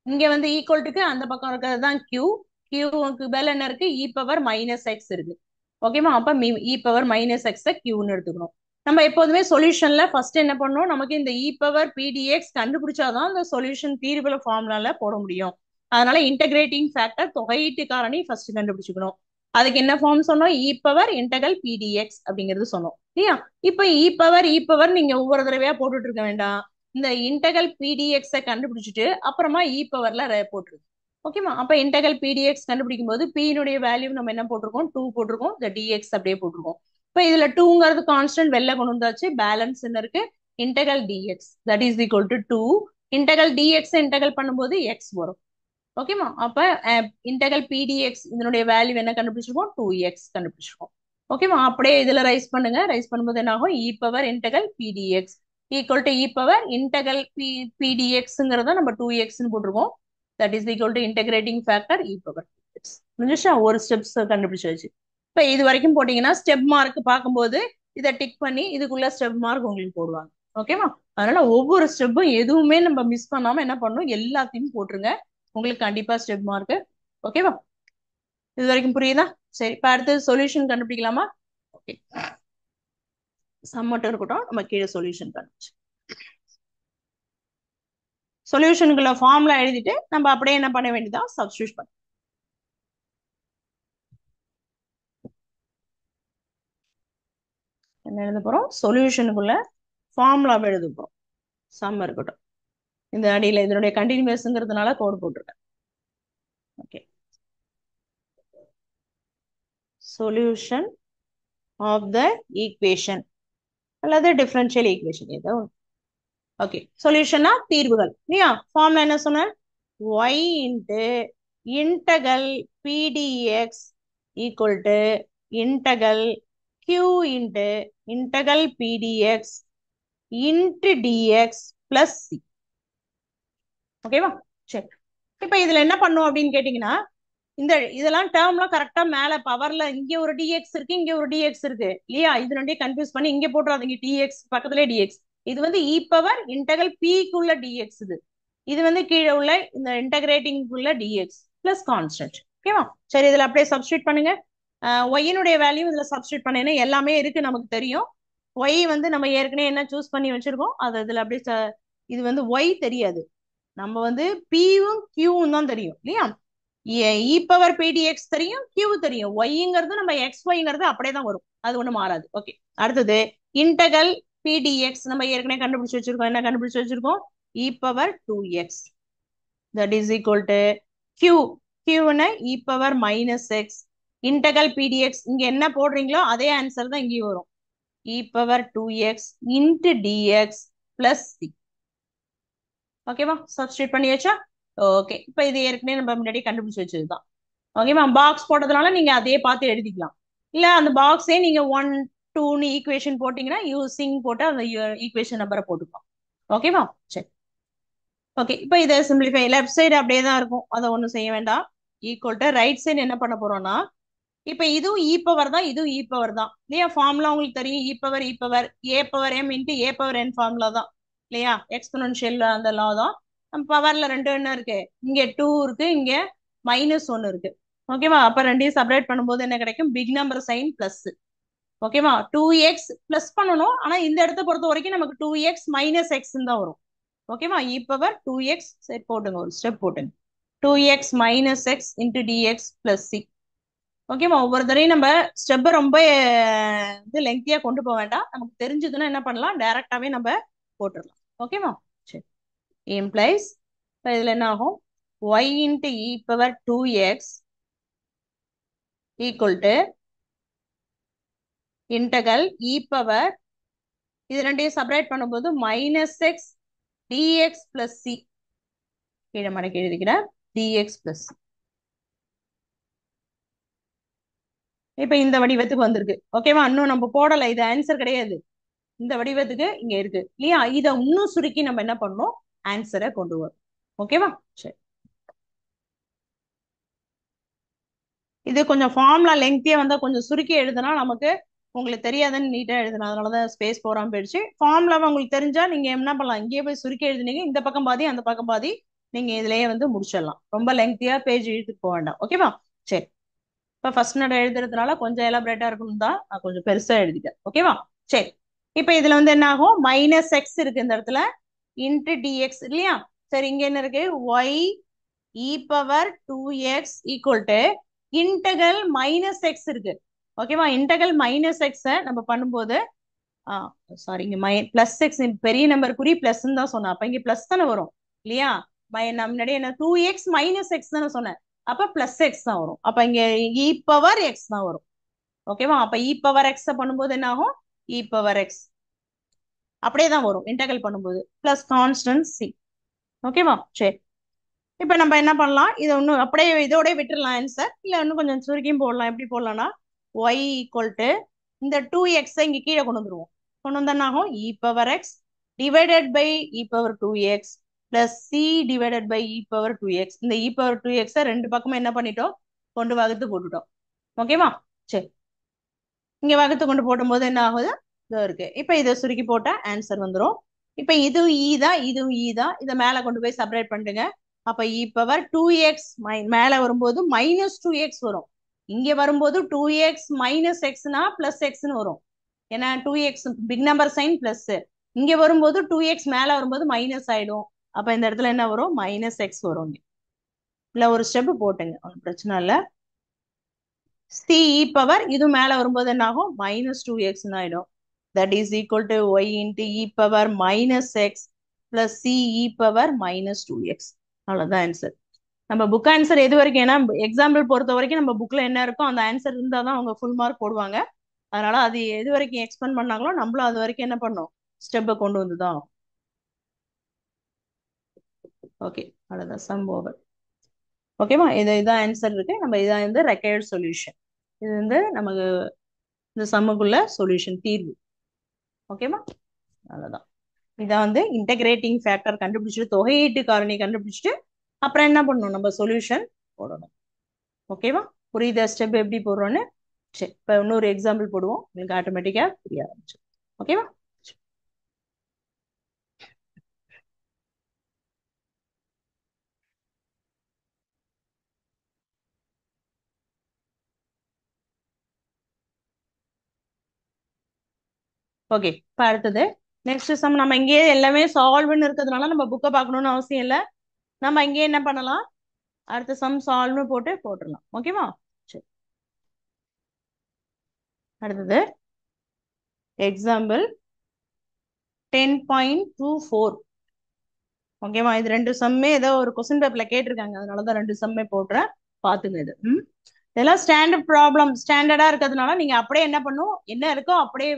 இங்க வந்து ஈக்குவல் டுக்கு அந்த பக்கம் இருக்கிறது தான் கியூ. கியூக்கு மேல என்ன இருக்கு? இ பவர் மைனஸ் எக்ஸ் இருக்கு. ஓகேவா? அப்ப இ பவர் மைனஸ் எக்ஸ் கியூன்னு எடுத்துக்கணும். நம்ம எப்போதுமே சொல்யூஷன்ல ஃபர்ஸ்ட் என்ன பண்ணணும், நமக்கு இந்த இ பவர் பிடிஎக்ஸ் கண்டுபிடிச்சாதான் இந்த சொல்யூஷன் தீர்வுல ஃபார்முலால போட முடியும். அதனால இன்டகிரேட்டிங் ஃபேக்டர் தொகையீட்டு காரணி ஃபர்ஸ்ட் கண்டுபிடிச்சுக்கணும். அதுக்கு என்ன ஃபார்ம் சொன்னோம்? இ பவர் இன்டகல் பிடிஎக்ஸ் அப்படிங்கிறது சொன்னோம் இல்லையா? இப்ப இ பவர் நீங்க ஒவ்வொரு தடவையா போட்டுட்டு இருக்க வேண்டாம். இந்த இன்டகல் பிடிஎக்ஸை கண்டுபிடிச்சிட்டு அப்புறமா இ பவர்ல போட்டுருக்கு. ஓகேமா? அப்ப இன்டகல் பிடிஎக்ஸ் கண்டுபிடிக்கும் போது பியினுடைய வேல்யூ நம்ம என்ன போட்டிருக்கோம்? 2 போட்டிருக்கோம். இந்த டிஎக்ஸ் அப்படியே போட்டிருக்கோம். இப்ப இதுல 2ங்கிறது கான்ஸ்டன்ட் வெளில கொண்டு வந்தாச்சு. பேலன்ஸ் என்ன இருக்கு? Integral dx that is equal to 2. Integral dx integral பண்ணும்போது எக்ஸ் வரும். ஓகேமா? அப்ப இன்டகல் பிடிஎக்ஸ் இதனுடைய வேல்யூ என்ன கண்டுபிடிச்சிருக்கோம்? 2x கண்டுபிடிச்சிருக்கோம். ஓகேமா? அப்படியே இதுல ரைஸ் பண்ணுங்க. ரைஸ் பண்ணும்போது என்ன ஆகும்? இ power integral பிடிஎக்ஸ் equal to E power integral பிடிஎக்ஸ்ங்கிறத நம்ம 2xன்னு போட்டிருக்கோம். That is equal to integrating factor E power முடிஞ்சிச்சா? ஒரு ஸ்டெப்ஸ் கண்டுபிடிச்சாச்சு. இப்ப இது வரைக்கும் போட்டீங்கன்னா ஸ்டெப் மார்க் பார்க்கும்போது இதை டிக் பண்ணி இதுக்குள்ள ஸ்டெப் மார்க் உங்களுக்கு போடுவாங்க. ஓகேவா? அதனால ஒவ்வொரு ஸ்டெப்பும் எதுவுமே நம்ம மிஸ் பண்ணாம என்ன பண்ணணும்? எல்லாத்தையும் போட்டுருங்க. உங்களுக்கு கண்டிப்பா ஸ்டெப் மார்க். ஓகேவா? இது வரைக்கும் புரியுதா? சரி, இப்ப அடுத்தது சொல்யூஷன் கண்டுபிடிக்கலாமா? ஓகே, சம் மட்டும் இருக்கட்டும், நம்ம கீழே சொல்யூஷன் கண்டுபிடிச்சு சொல்யூஷனுக்குள்ள ஃபார்முலா எழுதிட்டு நம்ம அப்படியே என்ன பண்ண வேண்டியதா? சப்ஸ்டியூட் பண்ண. என்ன எழுத போறோம்? சொல்யூஷனுக்குள்ள ஃபார்முலாவை எழுத போறோம். சம் இருக்கட்டும், இந்த அடியில இதனுடைய கண்டினியூஸ்ங்கிறதுனால கோடு போட்டிருக்கேன். Okay, solution of the equation அல்லது டிஃபரன்ஷியல் ஈக்குவேஷன் ஏதோ. ஓகே, சொல்யூஷனா தீர்வுகள் இல்லையா? ஃபார்முலா என்ன சொன்ன? y into integral pdx equal to integral q into integral pdx into dx plus c. ஓகேவா? சரி, இப்ப இதுல என்ன பண்ணும் அப்படின்னு கேட்டீங்கன்னா, இந்த இதெல்லாம் டேர்ம்லாம் கரெக்டா மேல பவர்ல இங்க ஒரு டிஎக்ஸ் இருக்கு, இங்க ஒரு டிஎக்ஸ் இருக்கு இல்லையா? இது ரெண்டையும் கன்ஃபியூஸ் பண்ணி இங்க போட்டுறாதீங்க. டிஎக்ஸ் பக்கத்துல டிஎக்ஸ். இது வந்து இ பவர் இன்டகல் பிக்குள்ள டிஎக்ஸ். இது வந்து கீழே உள்ள இந்த இன்டகிரேட்டிங் உள்ள டிஎக்ஸ் பிளஸ் கான்ஸ்டன்ட். ஓகேவா? சரி, இதுல அப்படியே சப்ஸ்டியூட் பண்ணுங்க. ஒய்யினுடைய வேல்யூ இதுல சப்ஸ்டியூட் பண்ணேன்னா எல்லாமே இருக்கு நமக்கு தெரியும். ஒய் வந்து நம்ம ஏற்கனவே என்ன சூஸ் பண்ணி வச்சிருக்கோம் அது இதுல அப்படியே இது வந்து ஒய் தெரியாது, நம்ம வந்து பியும் கியூவும் தான் தெரியும் இல்லையா? இ பவர் பிடிஎக்ஸ் தெரியும், கியூ தெரியும். ஒய்ங்கிறது நம்ம எக்ஸ் ஒய்ங்கிறது அப்படியே தான் வரும், அது ஒண்ணு மாறாது. ஓகே, அடுத்தது இன்டகல் பிடிஎக்ஸ் நம்ம ஏற்கனவே கண்டுபிடிச்சு வச்சிருக்கோம். என்ன கண்டுபிடிச்சு வச்சிருக்கோம்? E power 2x that is equal to q. q-னா e power minus x integral p dx. இங்க என்ன போடுறீங்களோ அதே ஆன்சர் தான் இங்கேயும் வரும். E power 2x into dx plus c. ஓகேவா? சப்ஸ்டியூட் பண்ணி வச்சா ஓகே. இப்போ இது ஏற்கனவே நம்ம முன்னாடி கண்டுபிடிச்சு வச்சதுதான். ஓகேவா? பாக்ஸ் போட்டதுனால நீங்க அதே பார்த்து எழுதிக்கலாம். இல்ல அந்த பாக்ஸே நீங்க 1 2ன்னு ஈக்குவேஷன் போட்டீங்கன்னா யூசிங் போட்டு அந்த ஈக்குவேஷன் நம்பரை போட்டுக்கலாம். ஓகேவா? சரி, ஓகே. இப்போ இதை சிம்பிளிஃபை, லெஃப்ட் சைடு அப்படியே தான் இருக்கும், அதை ஒன்றும் செய்ய வேண்டாம். ஈக்குவல் டு ரைட் சைடு என்ன பண்ண போறோம்னா, இப்போ இதுவும் இ பவர் தான், இதுவும் இ பவர் தான் இல்லையா? ஃபார்முலா உங்களுக்கு தெரியும். E power a power M into a power n formula தான் இல்லையா? எக்ஸ்பொனன்ஷியல் அந்த லா தான். நம்ம பவர்ல ரெண்டு என்ன இருக்கு? இங்க 2 இருக்கு, இங்க -1 இருக்கு. ஓகேவா? அப்ப ரெண்டையும் செப்பரேட் பண்ணும்போது என்ன கிடைக்கும்? Big number sign plus. ஓகேவா? 2x பிளஸ் பண்ணணும், ஆனா இந்த இடத்த பொறுத்த வரைக்கும் நமக்கு 2x மைனஸ் எக்ஸ் தான் வரும். ஓகேவா? இ பவர் 2x சரி போட்டுங்க, ஒரு ஸ்டெப் போட்டுங்க. 2x minus X into dx plus c. ஓகேவா? ஒவ்வொரு தடையும் நம்ம ஸ்டெப்பை ரொம்ப இது லெங்க்தியா கொண்டு போக வேண்டாம். நமக்கு தெரிஞ்சதுன்னா என்ன பண்ணலாம்? டைரக்டாவே நம்ம போட்டுடலாம். ஓகேவா? சரி, இம்ப்ளைஸ் இப்போ இதுல என்ன ஆகும்? y into E power 2x equal to integral e power, இது ரெண்டையும் செப்பரேட் பண்ணும்போது minus X dx plus C. கீழே மடக்கி எழுதிக்கிறேன், டிஎக்ஸ் பிளஸ். இப்ப இந்த வடிவத்துக்கு வந்திருக்கு. ஓகேவா? இன்னும் நம்ம போடல, இது ஆன்சர் கிடையாது. இந்த வடிவத்துக்கு இங்க இருக்கு இல்லையா? இதை இன்னும் சுருக்கி நம்ம என்ன பண்ணணும்? ஆன்சரை கொண்டு வரும். ஓகேவா? சரி, இது கொஞ்சம் ஃபார்முலா லெங்க்தியா வந்தா கொஞ்சம் சுருக்கி எழுதுனா நமக்கு உங்களுக்கு தெரியாதுன்னு நீட்டா எழுதணும். அதனாலதான் ஸ்பேஸ் போறாம போயிடுச்சு. ஃபார்முலாவை உங்களுக்கு தெரிஞ்சா நீங்க என்ன பண்ணலாம்? இங்கேயே போய் சுருக்கி எழுதுனீங்க, இந்த பக்கம் பாதி அந்த பக்கம் பாதி, நீங்க இதுலயே வந்து முடிச்சிடலாம். ரொம்ப லெங்க்தியா பேஜ் இழுத்துட்டு போக வேண்டாம். ஓகேவா? சரி, இப்போ ஃபர்ஸ்ட் நட எழுதுறதுனால கொஞ்சம் எலாபரேட்டா இருக்கணும் தான் நான் கொஞ்சம் பெருசா எழுதிட்டேன். ஓகேவா? சரி, இப்போ இதுல வந்து என்ன ஆகும், மைனஸ் எக்ஸ் இருக்கு இந்த இடத்துல, இன்ட்டு டிஎக்ஸ் இல்லையா? சரி, இங்க என்ன இருக்கு, y e power 2x equal to integral minus x இருக்கு. ஓகேவா? இன்டகல் மைனஸ் எக்ஸை நம்ம பண்ணும்போது சாரி, இங்க பிளஸ் எக்ஸ், பெரிய நம்பர் குறி பிளஸ் தான் சொன்னேன், அப்ப இங்க பிளஸ் தானே வரும் இல்லையா? நான் முன்னாடி என்ன 2x மைனஸ் எக்ஸ் தானே சொன்னேன், அப்ப பிளஸ் எக்ஸ் தான் வரும். அப்ப இங்க இ பவர் எக்ஸ் தான் வரும். ஓகேவா? அப்ப இ பவர் எக்ஸ் பண்ணும்போது என்ன ஆகும், இ பவர் எக்ஸ் அப்படியே தான் வரும் இன்டகல் பண்ணும்போது, பிளஸ் கான்ஸ்டன்ட் சி. ஓகேவா? சரி, இப்ப நம்ம என்ன பண்ணலாம், இதை ஒன்னும் அப்படியே இதோட விட்டுடலாம் ஆன்சர், இல்ல இன்னும் கொஞ்சம் சுருக்கியும் போடலாம். எப்படி போடலாம்னா, ஒய் ஈக்குவல் டு இந்த 2x இங்க கீழே கொண்டு வந்துருவோம். கொண்டு வந்தா என்ன ஆகும், இ power x divided by e power 2x plus c divided by e power 2x. இந்த இ பவர் 2x ரெண்டு பக்கமும் என்ன பண்ணிட்டோம், கொண்டு வகுத்து போட்டுட்டோம். ஓகேவா? சரி, இங்க வகுத்து கொண்டு போடும் போது என்ன ஆகுது, இதோ இருக்கு. இப்ப இதை சுருக்கி போட்டா ஆன்சர் வந்துடும். இப்ப இதுவும் ஈ தான், இதுவும் ஈ தான், இதை மேல கொண்டு போய் செப்பரேட் பண்ணிடுங்க. அப்ப இ பவர் 2x மேல வரும்போது மைனஸ் 2x வரும், இங்க வரும்போது 2x மைனஸ் எக்ஸ்னா பிளஸ் எக்ஸ்னு வரும். ஏன்னா 2x big number sign plus, இங்க வரும்போது 2x மேல வரும்போது மைனஸ் ஆயிடும். அப்ப இந்த இடத்துல என்ன வரும், மைனஸ் எக்ஸ் வரும். இல்ல ஒரு ஸ்டெப் போட்டுங்க, ஒன்றும் பிரச்சனை இல்லை. சி இ பவர் இது மேல வரும்போது என்ன ஆகும், மைனஸ் 2x ஆயிடும். That is equal to y into E power minus x plus c e power minus 2x. அவ்வளவுதான் ஆன்சர். நம்ம புக் ஆன்சர் எது வரைக்கும், ஏன்னா எக்ஸாம்பிள் பொறுத்த வரைக்கும் நம்ம புக்ல என்ன இருக்கோ அந்த ஆன்சர் இருந்தா தான் அவங்க ஃபுல் மார்க் போடுவாங்க. அதனால அது எது வரைக்கும் எக்ஸ்பெண்ட் பண்ணாங்களோ நம்மளும் அது வரைக்கும் என்ன பண்ணோம், ஸ்டெப்பை கொண்டு வந்துதான். ஓகே, அவ்வளவுதான், சம் ஓவர். ஓகேவா? இதான் ஆன்சர் இருக்கு. நம்ம இதான் வந்து ரெக்கையர்ட் சொல்யூஷன். இது வந்து நமக்கு இந்த சம்முக்குள்ள சொல்யூஷன் தீர்வு. ஓகேவா? அவ்வளவுதான். இதான் வந்து இன்டகிரேட்டிங் ஃபேக்டர் கண்டுபிடிச்சிட்டு, தொகையீட்டு காரணி கண்டுபிடிச்சிட்டு அப்புறம் என்ன பண்ணணும், நம்ம சொல்யூஷன் போடணும். ஓகேவா? புரியுதா ஸ்டெப் எப்படி போடுறோன்னு? சரி, இப்போ இன்னொரு எக்ஸாம்பிள் போடுவோம், உங்களுக்கு ஆட்டோமேட்டிக்கா புரிய ஆரம்பிச்சு. ஓகேவா? ஓகே, இப்போ அடுத்தது நெக்ஸ்ட் சம். நம்ம இங்கேயே எல்லாமே சால்வ்னு இருக்கிறதுனால நம்ம புக்கை பார்க்கணும்னு அவசியம் இல்லை. நம்ம இங்கேயே என்ன பண்ணலாம், அடுத்த சம் சால்வ்னு போட்டு போட்டுடலாம். ஓகேவா? சரி, அடுத்தது எக்ஸாம்பிள் 10.24. ஓகேவா? இது ரெண்டு சம்மே ஏதோ ஒரு கொஸ்டின் பேப்பர்ல கேட்டிருக்காங்க, அதனாலதான் ரெண்டு சம்மே போடுறேன், பாத்துங்க. இது இதெல்லாம் ஸ்டாண்டர்ட் ப்ராப்ளம், ஸ்டாண்டர்டா இருக்கிறதுனால நீங்க அப்படியே என்ன பண்ணும், என்ன இருக்கோ அப்படியே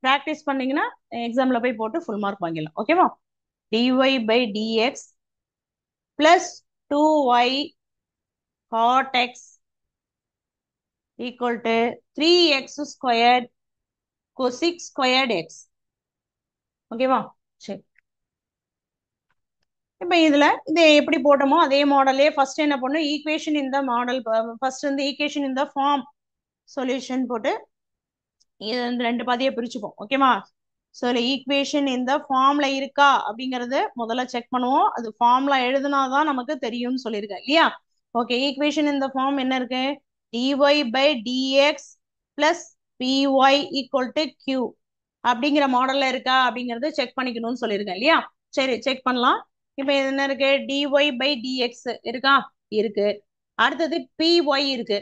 ப்ராக்டிஸ் பண்ணீங்கன்னா எக்ஸாம்ல போய் போட்டு ஃபுல் மார்க் வாங்கிடலாம். ஓகேவா? dy by dx plus 2y cot x equal to 3x squared cosec squared x. ஓகேவா? சரி, இப்ப இதுல இது எப்படி போட்டோமோ அதே மாடலே ஃபர்ஸ்ட் என்ன பண்ணும், ஈக்குவேஷன் இந்த மாடல், ஃபர்ஸ்ட் வந்து ஈக்குவேஷன் இந்த ஃபார்ம் சொல்யூஷன் போட்டு இது வந்து ரெண்டு பாதியா பிரிச்சுப்போம். ஓகேவா? ஸோ ஈக்குவேஷன் இந்த ஃபார்ம்ல இருக்கா அப்படிங்கறது முதல்ல செக் பண்ணுவோம். அது ஃபார்ம்ல எழுதுனாதான் நமக்கு தெரியும்னு சொல்லியிருக்கேன் இல்லையா? ஓகே, ஈக்குவேஷன் இந்த ஃபார்ம் என்ன இருக்கு, dy by dx plus py equal to q அப்படிங்கிற மாடல்ல இருக்கா அப்படிங்கறது செக் பண்ணிக்கணும்னு சொல்லியிருக்கேன் இல்லையா? சரி, செக் பண்ணலாம். இப்ப என்ன இருக்கு, dy by dx இருக்கா, இருக்கு. அடுத்தது py இருக்கு,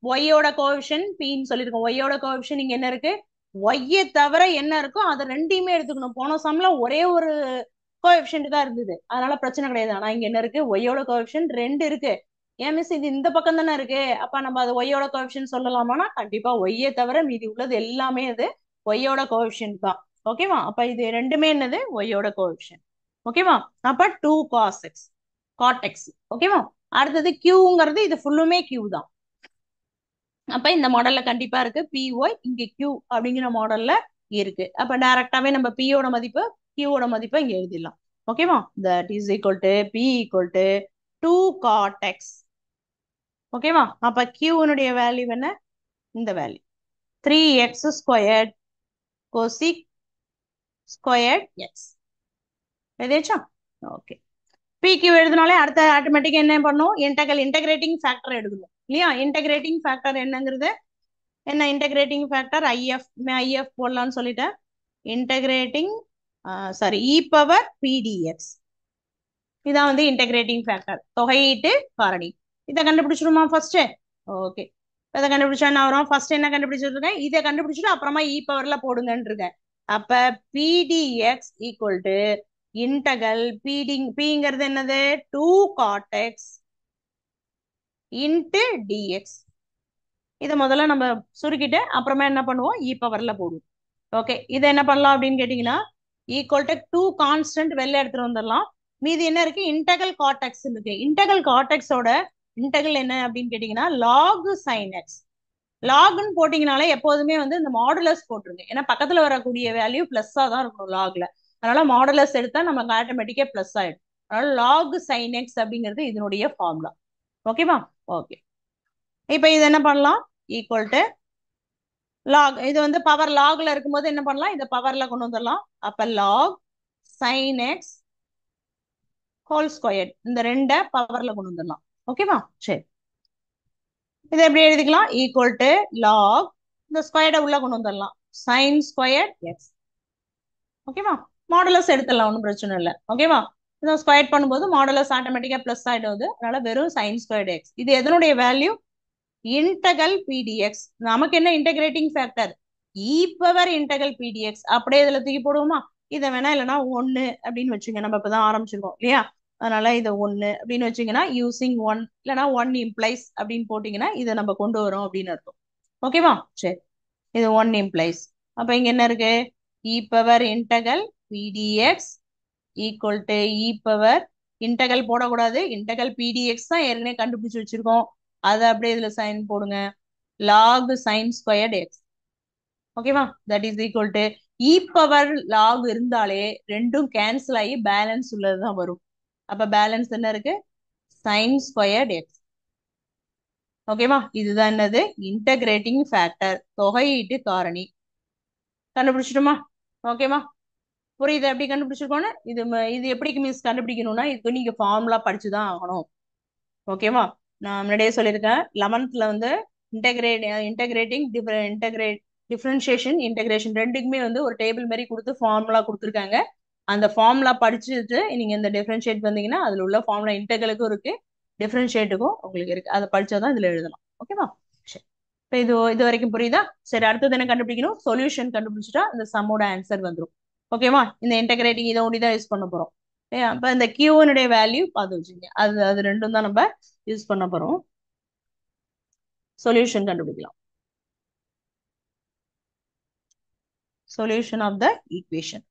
ஒய்யோட கோஎஃபிஷியன்ட் பின்னு சொல்லியிருக்கோம். ஒய்யோட கோஎஃபிஷியன்ட் இங்க என்ன இருக்கு, ஒய்யை தவிர என்ன இருக்கோ அதை ரெண்டையுமே எடுத்துக்கணும். போன சம்ல ஒரே ஒரு கோஎஃபிஷியன்ட் தான் இருந்தது, அதனால பிரச்சனை கிடையாது. ஆனா இங்க என்ன இருக்கு, ஒய்யோட கோஎஃபிஷியன்ட் ரெண்டு இருக்கு. ஏன் மிஸ், இது இந்த பக்கம் தானே இருக்கு, அப்ப நம்ம அது ஒய்யோட கோஎஃபிஷியன்ட் சொல்லலாமானா கண்டிப்பா ஒய்யை தவிர மீதி உள்ளது எல்லாமே அது ஒய்யோட கோஎஃபிஷியன்ட் தான். ஓகேவா? அப்ப இது ரெண்டுமே என்னது, ஒய்யோட கோஎஃபிஷியன்ட். ஓகேவா? அப்ப 2 cos x cot x. ஓகேவா? அடுத்தது கியூங்கிறது இது ஃபுல்லுமே கியூ தான். அப்ப இந்த மாடல்ல கண்டிப்பா இருக்கு பிஒய், இங்க கியூ அப்படிங்கிற மாடல்ல இருக்கு. அப்ப டைரக்டாவே நம்ம பியோட மதிப்பு கியூவோட மதிப்பை இங்க எழுதிடலாம். ஓகேவா? That is equal to p equal to 2 cot x. ஓகேவா? அப்ப கியூனுடைய வேல்யூ என்ன, இந்த value 3x squared cosec squared x. எழுதியாச்சா? ஓகே, பி கியூ எழுதினாலே அடுத்த ஆட்டோமேட்டிக்கா என்ன பண்ணும், இன்டகிரேட்டிங் ஃபேக்டர் எடுக்கணும். இல்லையா? இன்டகிரேட்டிங் ஃபேக்டர் என்னங்கிறது என்ன? இன்டகிரேட்டிங் ஃபேக்டர் ஐஎஃப் போடலாம்னு சொல்லிட்டேன். இன்டகிரேட்டிங் சாரி இ பவர் பிடிஎக்ஸ் இதான் வந்து இன்டகிரேட்டிங் ஃபேக்டர், தொகையீட்டு காரணி. இதை கண்டுபிடிச்சிருமா ஃபர்ஸ்ட்? ஓகே, இதை கண்டுபிடிச்சா என்ன வரும்? ஃபர்ஸ்ட் என்ன கண்டுபிடிச்சிருக்கேன்? இதை கண்டுபிடிச்சிட்டு அப்புறமா இ பவர்ல போடுங்கன்னு இருக்கேன். அப்ப பிடிஎக்ஸ் ஈக்குவல் டு இன்டகல் பிங்கிறது என்னது? 2 cot x இன்ட்டு டிஎக்ஸ். இதை முதல்ல நம்ம சுருக்கிட்டு அப்புறமா என்ன பண்ணுவோம்? இ பவர்ல போடுவோம். ஓகே, இதை என்ன பண்ணலாம் அப்படின்னு கேட்டீங்கன்னா, ஈக்குவல் டு 2 கான்ஸ்டன்ட் வெளில எடுத்துட்டு வந்துடலாம். மீதி என்ன இருக்கு? இன்டகல் காட்டெக்ஸ் இருக்கு. இன்டகல் காட்டெக்ஸோட இன்டகல் என்ன அப்படின்னு கேட்டீங்கன்னா லாக் சைன் எக்ஸ். லாக்னு போட்டீங்கனாலே எப்போதுமே வந்து இந்த மாடுலஸ் போட்டுருங்க. ஏன்னா பக்கத்துல வரக்கூடிய வேல்யூ பிளஸ்ஸா தான் இருக்கணும் லாக்ல. அதனால மாடுலஸ் எடுத்தா நமக்கு ஆட்டோமேட்டிக்கா பிளஸ் ஆயிடும். அதனால லாக் சைன் எக்ஸ் அப்படிங்கிறது இதனுடைய ஃபார்முலா. ஓகேவா? ஓகே, இப்போ இது என்ன பண்ணலாம்? ஈக்குவல் டு லாக், இது வந்து பவர் லாக்ல இருக்கும்போது என்ன பண்ணலாம்? இதை பவர்ல கொண்டு வந்துடலாம். அப்ப lock sine x whole square, இந்த ரெண்டை பவர்ல கொண்டு வந்துடலாம். ஓகேவா? சரி, இதை எப்படி எழுதிக்கலாம்? ஈக்குவல் டு லாக், இந்த ஸ்கொயர்டை உள்ள கொண்டு வந்துடலாம், சைன் ஸ்கொயர் எக்ஸ். ஓகேவா? மாடுலஸ் எடுத்துடலாம், ஒன்றும் பிரச்சனை இல்லை. ஓகேவா? இதை ஸ்கொயர் பண்ணும்போது மாடுலஸ் ஆட்டோமேட்டிக்கா பிளஸ் ஆயிடுது. அதனால வெறும் சைன் ஸ்கொயர் எக்ஸ். இது எதனுடைய வேல்யூ? இன்டகல் பிடிஎக்ஸ். நமக்கு என்ன integrating factor? E power integral பிடிஎக்ஸ். அப்படியே இதுல தூக்கி போடுவோமா? இதை வேணா இல்லைன்னா 1 அப்படின்னு வச்சுங்க. நம்ம இப்பதான் ஆரம்பிச்சிருக்கோம் இல்லையா? அதனால இதை 1 அப்படின்னு வச்சீங்கன்னா யூசிங் 1 இல்லைன்னா 1 இம்ப்ளைஸ் அப்படின்னு போட்டீங்கன்னா இதை நம்ம கொண்டு வரோம் அப்படின்னு அர்த்தம். ஓகேவா? சரி, இது 1 இம்ப்ளைஸ். அப்ப இங்க என்ன இருக்கு? E power integral பிடிஎக்ஸ் equal to E power integral போடக்கூடாது, இன்டகல் பிடிஎக்ஸ் தான் ஏற்கனவே கண்டுபிடிச்சு வச்சிருக்கோம். அதை அப்படியே இதுல சைன் போடுங்க, லாக் சைன் ஸ்கொயர்ட் எக்ஸ். ஓகேவா? That is equal to E power log இருந்தாலே ரெண்டும் கேன்சல் ஆகி பேலன்ஸ் உள்ளதுதான் வரும். அப்ப பேலன்ஸ் என்ன இருக்கு? Sine squared x. ஓகேவா? இதுதான் என்னது? இன்டகிரேட்டிங் ஃபேக்டர், தொகையீட்டு காரணி. கண்டுபிடிச்சிட்டுமா? ஓகேவா? புரியுது எப்படி கண்டுபிடிச்சிருக்கோன்னு? இது எப்படி மிஸ் கண்டுபிடிக்கணும்னா இதுக்கு நீங்க ஃபார்முலா படிச்சுதான் ஆகணும். ஓகேவா? நான் முன்னாடியே சொல்லியிருக்கேன், 11th வந்து இன்டகிரேட்டிங் டிஃபரன்ஷியேஷன் இன்டகிரேஷன் ரெண்டுக்குமே வந்து ஒரு டேபிள் மாதிரி கொடுத்து ஃபார்முலா கொடுத்துருக்காங்க. அந்த ஃபார்முலா படிச்சுட்டு நீங்க இந்த டிஃபரன்ஷியேட் வந்தீங்கன்னா அதுல உள்ள ஃபார்முலா இன்டகலுக்கும் இருக்கு, டிஃபரன்ஷியேட்டுக்கும் உங்களுக்கு இருக்கு. அதை படிச்சாதான் இதுல எழுதலாம். ஓகேவா? சரி, இப்போ இது வரைக்கும் புரியுதா? சரி, அடுத்தது என்ன கண்டுபிடிக்கணும்? சொல்யூஷன் கண்டுபிடிச்சிட்டா இந்த சம்மோட ஆன்சர் வந்துடும். ஓகேவா? இந்த இன்டகிரேட்டிங் இதை ஒண்டி தான் யூஸ் பண்ண போறோம். அப்ப இந்த கியூனுடைய வேல்யூ பார்த்து வச்சுங்க. அது ரெண்டும் தான் நம்ம யூஸ் பண்ண போறோம். சொல்யூஷன் கண்டுபிடிக்கலாம். Solution of the equation.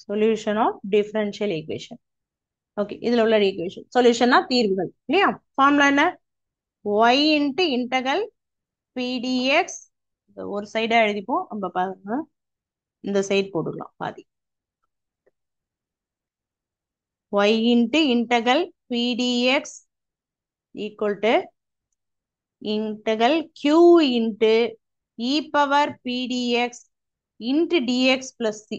Solution of differential equation. Okay, இதுல உள்ள ஈக்குவேஷன் சொல்யூஷன்னா தீர்வுகள் இல்லையா? ஃபார்முலா என்ன? y into integral p dx. ஒரு சைடா எழுதிப்போம், நம்ம பாருங்க இந்த சைடு போட்டுக்கலாம் பாதி. y into integral பிடிஎக்ஸ் equal to integral q into E power பிடிஎக்ஸ் into dx plus c.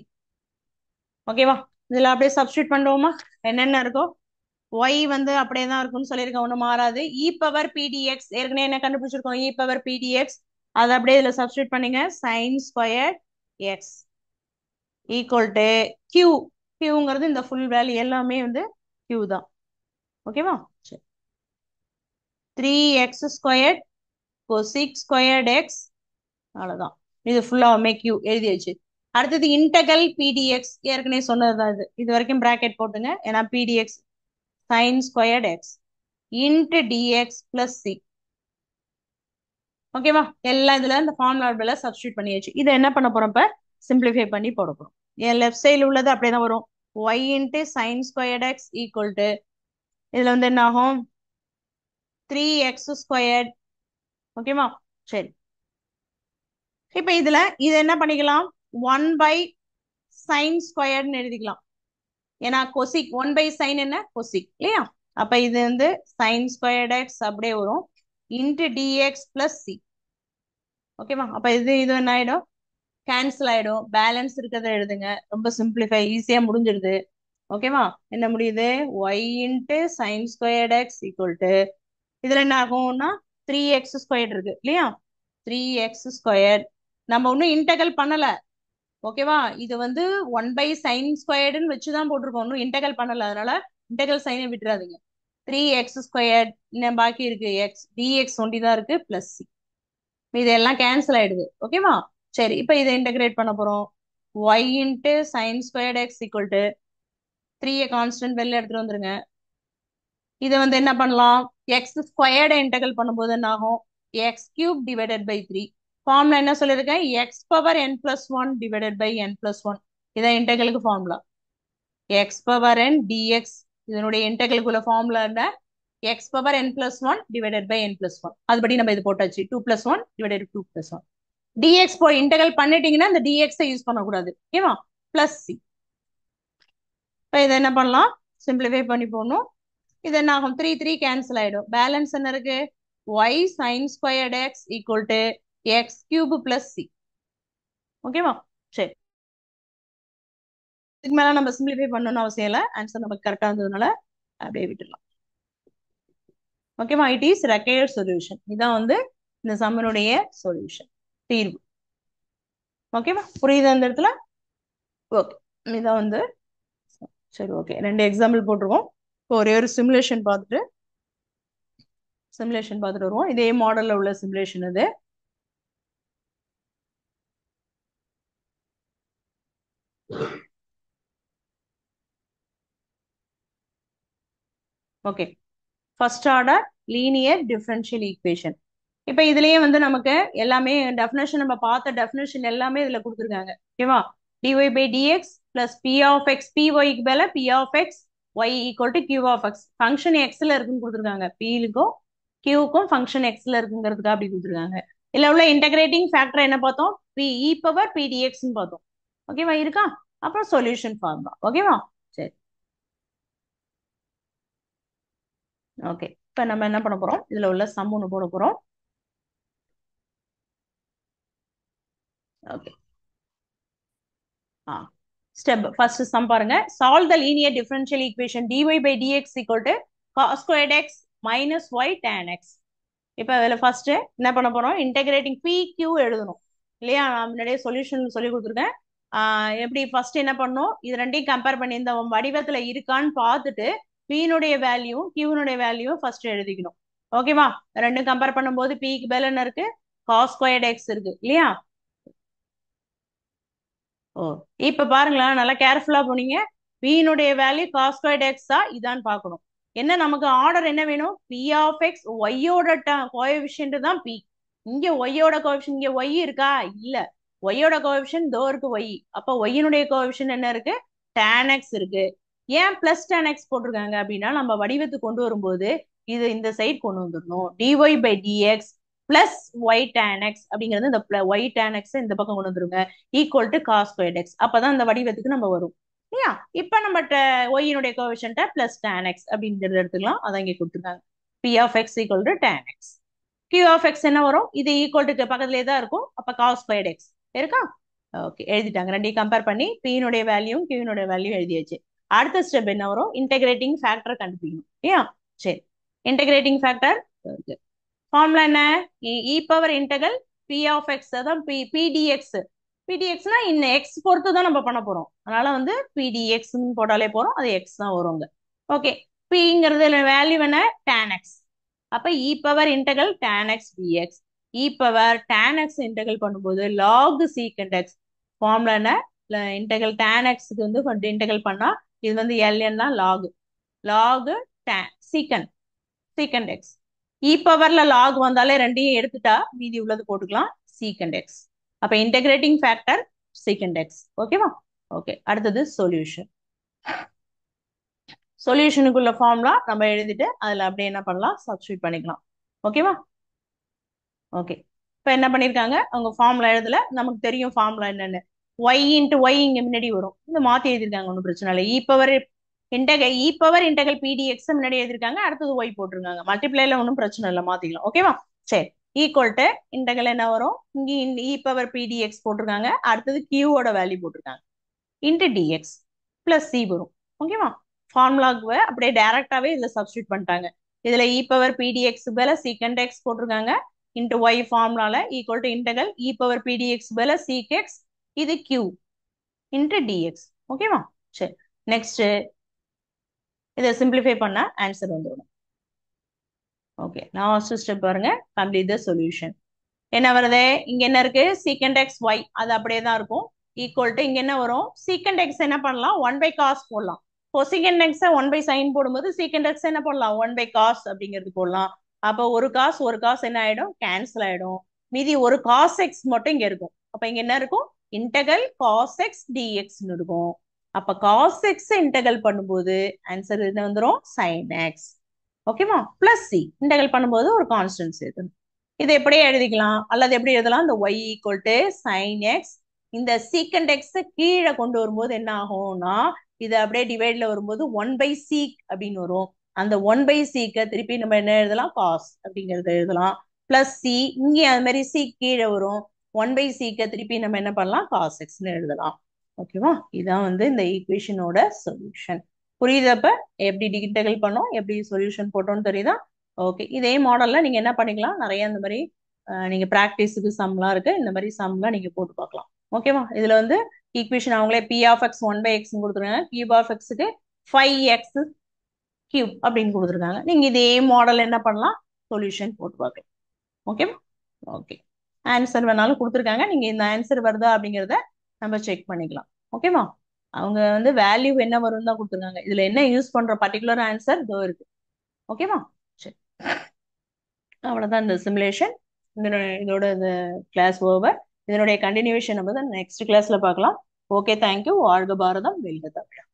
ஓகேவா? இதுல அப்படியே சப்ஸ்டியூட் பண்ணுவோமா? என்னென்ன இருக்கோ y வந்து அப்படியே தான் இருக்கும்னு சொல்லியிருக்கேன், ஒன்றும் மாறாது. இ பவர் பிடிஎக்ஸ் ஏற்கனவே என்ன கண்டுபிடிச்சிருக்கோம்? E power p dx. அதை அப்படியே இதுல சப்ஸ்டியூட் பண்ணீங்க, sine square x equal to q. கியூங்கிறது இந்த ஃபுல் வேல்யூ எல்லாமே வந்து கியூ தான். ஓகேவா? சரி, 3x ஸ்கொயர் கொசிக் ஸ்கொயர்ட் எக்ஸ். அவ்வளவுதான், இது ஃபுல்லாமே கியூ எழுதியாச்சு. அடுத்தது இன்டகல் பிடிஎக்ஸ், ஏற்கனவே சொன்னதுதான் இது. இது வரைக்கும் பிராக்கெட் போட்டுங்க, ஏன்னா p dx sine squared x into dx plus c. ஓகேவா? எல்லாம் இதுல இந்த ஃபார்முலா சப்ஸ்டியூட் பண்ணியாச்சு. இதை என்ன பண்ண போறோம்? இப்ப சிம்பிளிஃபை பண்ணி போட போறோம். என் லெஃப்ட் சைடில் உள்ளது அப்படியே தான் வரும். y into sine squared x equal to இதுல வந்து என்ன ஆகும்? 3x squared. ஓகேவா? சரி, இப்ப இதுல இது என்ன பண்ணிக்கலாம்? 1 பை சைன் ஸ்கொயர்ட்னு எழுதிக்கலாம். ஏன்னா கொசிக் 1 பை சைன் என்ன? கொசிக் இல்லையா? அப்ப இது வந்து சைன் ஸ்கொயர்ட் எக்ஸ் அப்படியே வரும் இன்ட்டு டிஎக்ஸ் பிளஸ் சி. ஓகேவா? அப்ப இது என்ன ஆயிடும்? கேன்சல் ஆயிடும். பேலன்ஸ் இருக்கிறத எழுதுங்க. ரொம்ப சிம்பிளிஃபை, ஈஸியா முடிஞ்சிடுது. ஓகேவா? என்ன முடியுது? y into sine squared x equal to, இதுல என்ன ஆகும்னா 3x ஸ்கொயர்ட் இருக்கு இல்லையா? 3x squared. நம்ம ஒன்றும் இன்டெகல் பண்ணல. ஓகேவா? இது வந்து 1/sin² வச்சுதான் போட்டிருக்கோம். ஒன்றும் இன்டெகல் பண்ணல. அதனால இன்டெகல் சைனை விட்டுறாதீங்க. 3x², இன்னும் பாக்கி இருக்கு எக்ஸ், dx ஒண்டி தான் இருக்கு, பிளஸ் சி. இதெல்லாம் கேன்சல் ஆயிடுது. ஓகேவா? சரி, இப்போ இதை இன்டகிரேட் பண்ண போறோம். y into sine squared x equal to 3 constant வெளில எடுத்துட்டு வந்துருங்க. இதை வந்து என்ன பண்ணலாம்? எக்ஸ் ஸ்கொயர்டை இன்டெகிரல் பண்ணும்போது என்ன ஆகும்? x³ divided by 3. ஃபார்முலா என்ன சொல்லியிருக்கேன்? x power n+1 divided by n+1. இதான் இன்டெகிரலுக்கு formula. x power n dx, இதனுடைய இன்டெகிரலுக்குள்ள ஃபார்முலா என்ன? x power n+1 divided by n+1. அதுபடி நம்ம இது போட்டாச்சு. 2+1 டிவைடட் 2+1. dx போய் இன்டெகிரல் பண்ணிட்டீங்கன்னா இந்த dx யூஸ் பண்ணக்கூடாது. ஓகேவா? Plus C. இப்போ இதை என்ன பண்ணலாம்? சிம்பிளிஃபை பண்ணி போடணும். இது என்ன ஆகும்? 3 3 கேன்சல் ஆயிடும். பேலன்ஸ் என்ன இருக்கு? y sine squared x equal to x³ plus c. ஓகேவா? சரி, இதுக்கு மேல நம்ம சிம்பிளிஃபை பண்ணணும்னு அவசியம் இல்லை. ஆன்சர் நமக்கு கரெக்டா இருந்ததுனால அப்படியே விட்டுடலாம். ஓகேவா? It is required solution. இதான் வந்து இந்த சம்மனுடைய சொல்யூஷன், தீர்வு. ஓகேவா? புரியுது அந்த இடத்துல? ஓகே, இதான் வந்து சரி. ஓகே, 2 எக்ஸாம்பிள் போட்டிருக்கோம். இப்போ ஒரே ஒரு சிமுலேஷன் பார்த்துட்டு வருவோம். இதே மாடல்ல உள்ள சிமுலேஷன் இது. Okay, first order linear differential equation. இப்போ இதுலயே வந்து நமக்கு எல்லாமே டெஃபினேஷன், நம்ம பார்த்த டெஃபினேஷன் எல்லாமே இதுல கொடுத்துருக்காங்க. ஓகேவா? dy by dx plus p of x, py க்கு மேல p of x, y equal to q of x. Function எக்ஸ்ல இருக்குன்னு கொடுத்துருக்காங்க. p-க்கும் q-க்கும் ஃபங்க்ஷன் எக்ஸ்ல இருக்குங்கிறதுக்காக அப்படி கொடுத்துருக்காங்க. இதுல உள்ள இன்டகிரேட்டிங் ஃபேக்டர் என்ன பார்த்தோம்? p e power p dx பார்த்தோம். ஓகேவா? இருக்கா? அப்புறம் சொல்யூஷன் ஃபார்முலா. ஓகேவா? சரி, ஓகே. இப்போ நம்ம என்ன பண்ண போறோம்? இதுல உள்ள சம் ஒன்று போட போறோம். ஓகே, ஸ்டெப் ஃபர்ஸ்ட் சம் பாருங்க. Solve the linear differential equation dy by dx equal to cos squared x minus y tan x. இப்போ அதில் ஃபர்ஸ்ட் என்ன பண்ண போறோம்? இன்டகிரேட்டிங் pq எழுதணும் இல்லையா? நான் முன்னாடியே சொல்யூஷன் சொல்லி கொடுத்துருக்கேன். எப்படி ஃபர்ஸ்ட் என்ன பண்ணணும்? இது ரெண்டையும் கம்பேர் பண்ணி இந்த வடிவத்துல இருக்கான்னு பார்த்துட்டு p-னுடைய வேல்யூ q-னுடைய வேல்யூ ஃபர்ஸ்ட் எழுதிக்கணும். ஓகேவா? ரெண்டும் கம்பேர் பண்ணும்போது p-க்கு பதில் என்ன இருக்கு? cos squared x இருக்கு இல்லையா? ஓ, இப்ப பாருங்களேன், நல்லா கேர்ஃபுல்லா போனீங்க. p-னுடைய வேல்யூ cos squared x இதான் பார்க்கணும். என்ன நமக்கு ஆர்டர் என்ன வேணும்? p of x, y-யோட கோஎஃபிஷியன்ட் தான் p. இங்க y-யோட கோஎஃபிஷியன்ட், இங்க y இருக்கா? இல்ல. y-யோட கோஎஃபிஷியன்ட் தோ இருக்கு y. அப்ப y-னுடைய கோஎஃபிஷியன்ட் என்ன இருக்கு? tan x இருக்கு. ஏன் பிளஸ் tan x போட்டிருக்காங்க அப்படின்னா, நம்ம வடிவத்துக்கு கொண்டு வரும்போது இது இந்த சைடு கொண்டு வந்துடணும். dy by dx plus y tan x அப்படிங்கிறது, இந்த y tan x இந்த பக்கம் கொண்டு வந்துருங்க, equal to cos squared x. அப்பதான் இந்த வடிவத்துக்கு நம்ம வரும் இல்லையா? இப்ப நம்ம ஒய்னுடைய கோஎஃபிஷியன்ட் பிளஸ் tan x அப்படிங்கிறது எடுத்துக்கலாம். அதான் இங்க கொடுத்துருக்காங்க. p of x equal to tan x. q of x என்ன வரும்? இது ஈக்குவல் டு பக்கத்துலேயே தான் இருக்கும். அப்ப காஸ் ஸ்கொயர்ட் எக்ஸ் இருக்கா? ஓகே, எழுதிட்டாங்க. ரெண்டையும் கம்பேர் பண்ணி p-னுடைய வேல்யூ q-னுடைய வேல்யூ எழுதியாச்சு. அடுத்த ஸ்டெப் என்ன வரும்? இன்டகிரேட்டிங் ஃபேக்டர் கண்டுபிடிக்கணும் இல்லையா? சரி, இன்டகிரேட்டிங் ஃபேக்டர் ஃபார்முலா என்ன? e power integral p of x, அதான் p dx. p dxனா இந்த x பொறுத்து தான் நம்ம பண்ண போறோம். அதனால வந்து p dx போட்டாலே போறோம், அது x தான் வருங்க. ஓகே, pங்கிறது வேல்யூ என்ன? tan x. அப்ப e power integral tan x dx. e power tan x integral பண்ணும்போது log secant x. ஃபார்முலா என்ன? இன்டகல் tan x க்கு வந்து இன்டகல் பண்ணா இது வந்து ln தான் log tan secant x. e பவர்ல log வந்தாலே ரெண்டையும் எடுத்துட்டா மீதி உள்ளது போட்டுக்கலாம், secant x. அப்ப இன்டகிரேட்டிங் ஃபேக்டர் secant x. ஓகேவா? ஓகே, அடுத்தது சொல்யூஷன். சொல்யூஷனுக்குள்ள ஃபார்முலா நம்ம எழுதிட்டு அதுல அப்படியே என்ன பண்ணலாம்? சப்ஸ்டிட்யூட் பண்ணிக்கலாம். ஓகேவா? ஓகே, இப்போ என்ன பண்ணிருக்காங்க? அவங்க ஃபார்முலா எழுதல, நமக்கு தெரியும் ஃபார்முலா என்னன்னு. y இன்ட்டு y இங்க முன்னாடி வரும், இந்த மாத்தி எழுதிருக்காங்க, ஒன்றும் பிரச்சனை இல்லை. e பவர் இன்டகல் pdx முன்னாடி எழுதிருக்காங்க, அடுத்தது y போட்டிருக்காங்க. மல்டிப்ளைல ஒன்றும் பிரச்சனை இல்லை, மாத்திக்கலாம். ஓகேவா? சரி, ஈக்குவல் டு இன்டகல் என்ன வரும், இங்க இ பவர் பி டிஎக்ஸ் போட்டிருக்காங்க, அடுத்தது கியூவோட வேல்யூ போட்டிருக்காங்க, இன்டு டிஎக்ஸ் பிளஸ் சி வரும். ஓகேவா, ஃபார்முலாக்கு அப்படியே டைரக்டாவே இதுல சப்ஸ்டியூட் பண்ணிட்டாங்க. இதுல இ பவர் பிடிஎக்ஸ் மேல சீக்கண்ட் எக்ஸ் போட்டிருக்காங்க, இன்டு ஒய் ஃபார்முலால equal to integral E power p dx மேல சீக் எக்ஸ், இது கியூ இன்டு டிஎக்ஸ். ஓகேவா, சரி நெக்ஸ்ட் இதை சிம்பிளிஃபை பண்ண ஆன்சர் வந்துடும். ஓகே, லாஸ்ட் ஸ்டெப் பாருங்க, கம்ப்ளீட் த சொல்யூஷன். என்ன வருது, இங்க என்ன இருக்கு, சீக்கண்ட் எக்ஸ் ஒய், அது அப்படியே தான் இருக்கும். ஈக்குவல் டு இங்க என்ன வரும், சீக்கண்ட் எக்ஸ் என்ன பண்ணலாம், ஒன் பை காஸ் போடலாம். Cosecant x one by sine போடும்போது சீக்கண்ட் எக்ஸ் என்ன பண்ணலாம், ஒன் பை காஸ் அப்படிங்கிறது போடலாம். அப்போ ஒரு காஸ் என்ன ஆயிடும், கேன்சல் ஆயிடும். மீதி ஒரு காஸ் எக்ஸ் மட்டும் இங்க இருக்கும். அப்ப இங்க என்ன இருக்கும், இன்டகல் காஸ் எக்ஸ் டிஎக்ஸ் இருக்கும். அப்ப காஸ் எக்ஸ் இன்டகல் பண்ணும்போது ஆன்சர் என்ன வந்துடும், சைன் எக்ஸ். ஓகேவா, பிளஸ் சி இன்டகல் பண்ணும்போது ஒரு கான்ஸ்டன்ட் சேர்த்து இதை எப்படியே எழுதிக்கலாம், அல்லது எப்படி எழுதலாம், இந்த y equal to sine x, இந்த சீக்கண்ட் எக்ஸ் கீழே கொண்டு வரும்போது என்ன ஆகும்னா, இது அப்படியே டிவைட்ல வரும்போது ஒன் பை சீக் அப்படின்னு வரும். அந்த ஒன் பை சீக்க திருப்பி நம்ம என்ன எழுதலாம், காஸ் அப்படிங்கறத எழுதலாம். பிளஸ் சி, இங்கே அது மாதிரி சீக் கீழே வரும், ஒன் பை சீக்க திருப்பி நம்ம என்ன பண்ணலாம், காஸ் எக்ஸ்ன்னு எழுதலாம். ஓகேவா, இதான் வந்து இந்த ஈக்குவேஷனோட சொல்யூஷன். புரியுதப்ப எப்படி இன்டெகிரல் பண்ணோம், எப்படி சொல்யூஷன் போட்டோம்னு தெரியுதா? ஓகே, இதே மாடல்ல நீங்க என்ன பண்ணிக்கலாம், நிறைய இந்த மாதிரி நீங்க பிராக்டிஸுக்கு சம்லாம் இருக்கு, இந்த மாதிரி சம்லாம் நீங்க போட்டு பார்க்கலாம். ஓகேவா, இதுல வந்து ஈக்குவேஷன் அவங்களே p of x one by x கொடுத்துருக்காங்க, கியூப் ஆஃப் எக்ஸுக்கு 5x கியூப் அப்படின்னு கொடுத்துருக்காங்க. நீங்க இதே மாடல் என்ன பண்ணலாம், சொல்யூஷன் போட்டு பார்க்கலாம். ஓகேவா, ஓகே, ஆன்சர் வேணாலும் கொடுத்துருக்காங்க, நீங்க இந்த ஆன்சர் வருதா அப்படிங்கிறத நம்ம செக் பண்ணிக்கலாம். ஓகேவா, அவங்க வந்து வேல்யூ என்ன வரும் தான் கொடுத்துருக்காங்க, இதுல என்ன யூஸ் பண்ற பர்டிகுலர் ஆன்சர் இதோ இருக்கு. ஓகேவா, சரி, அவ்வளவுதான் இந்த சிமுலேஷன். இதோட இந்த கிளாஸ் ஓவர். இதனுடைய கண்டினியூஷன் நம்ம தான் நெக்ஸ்ட் கிளாஸ்ல பார்க்கலாம். Okay, thank you. வாழ்க பாரதம், வெல்க தமிழ்.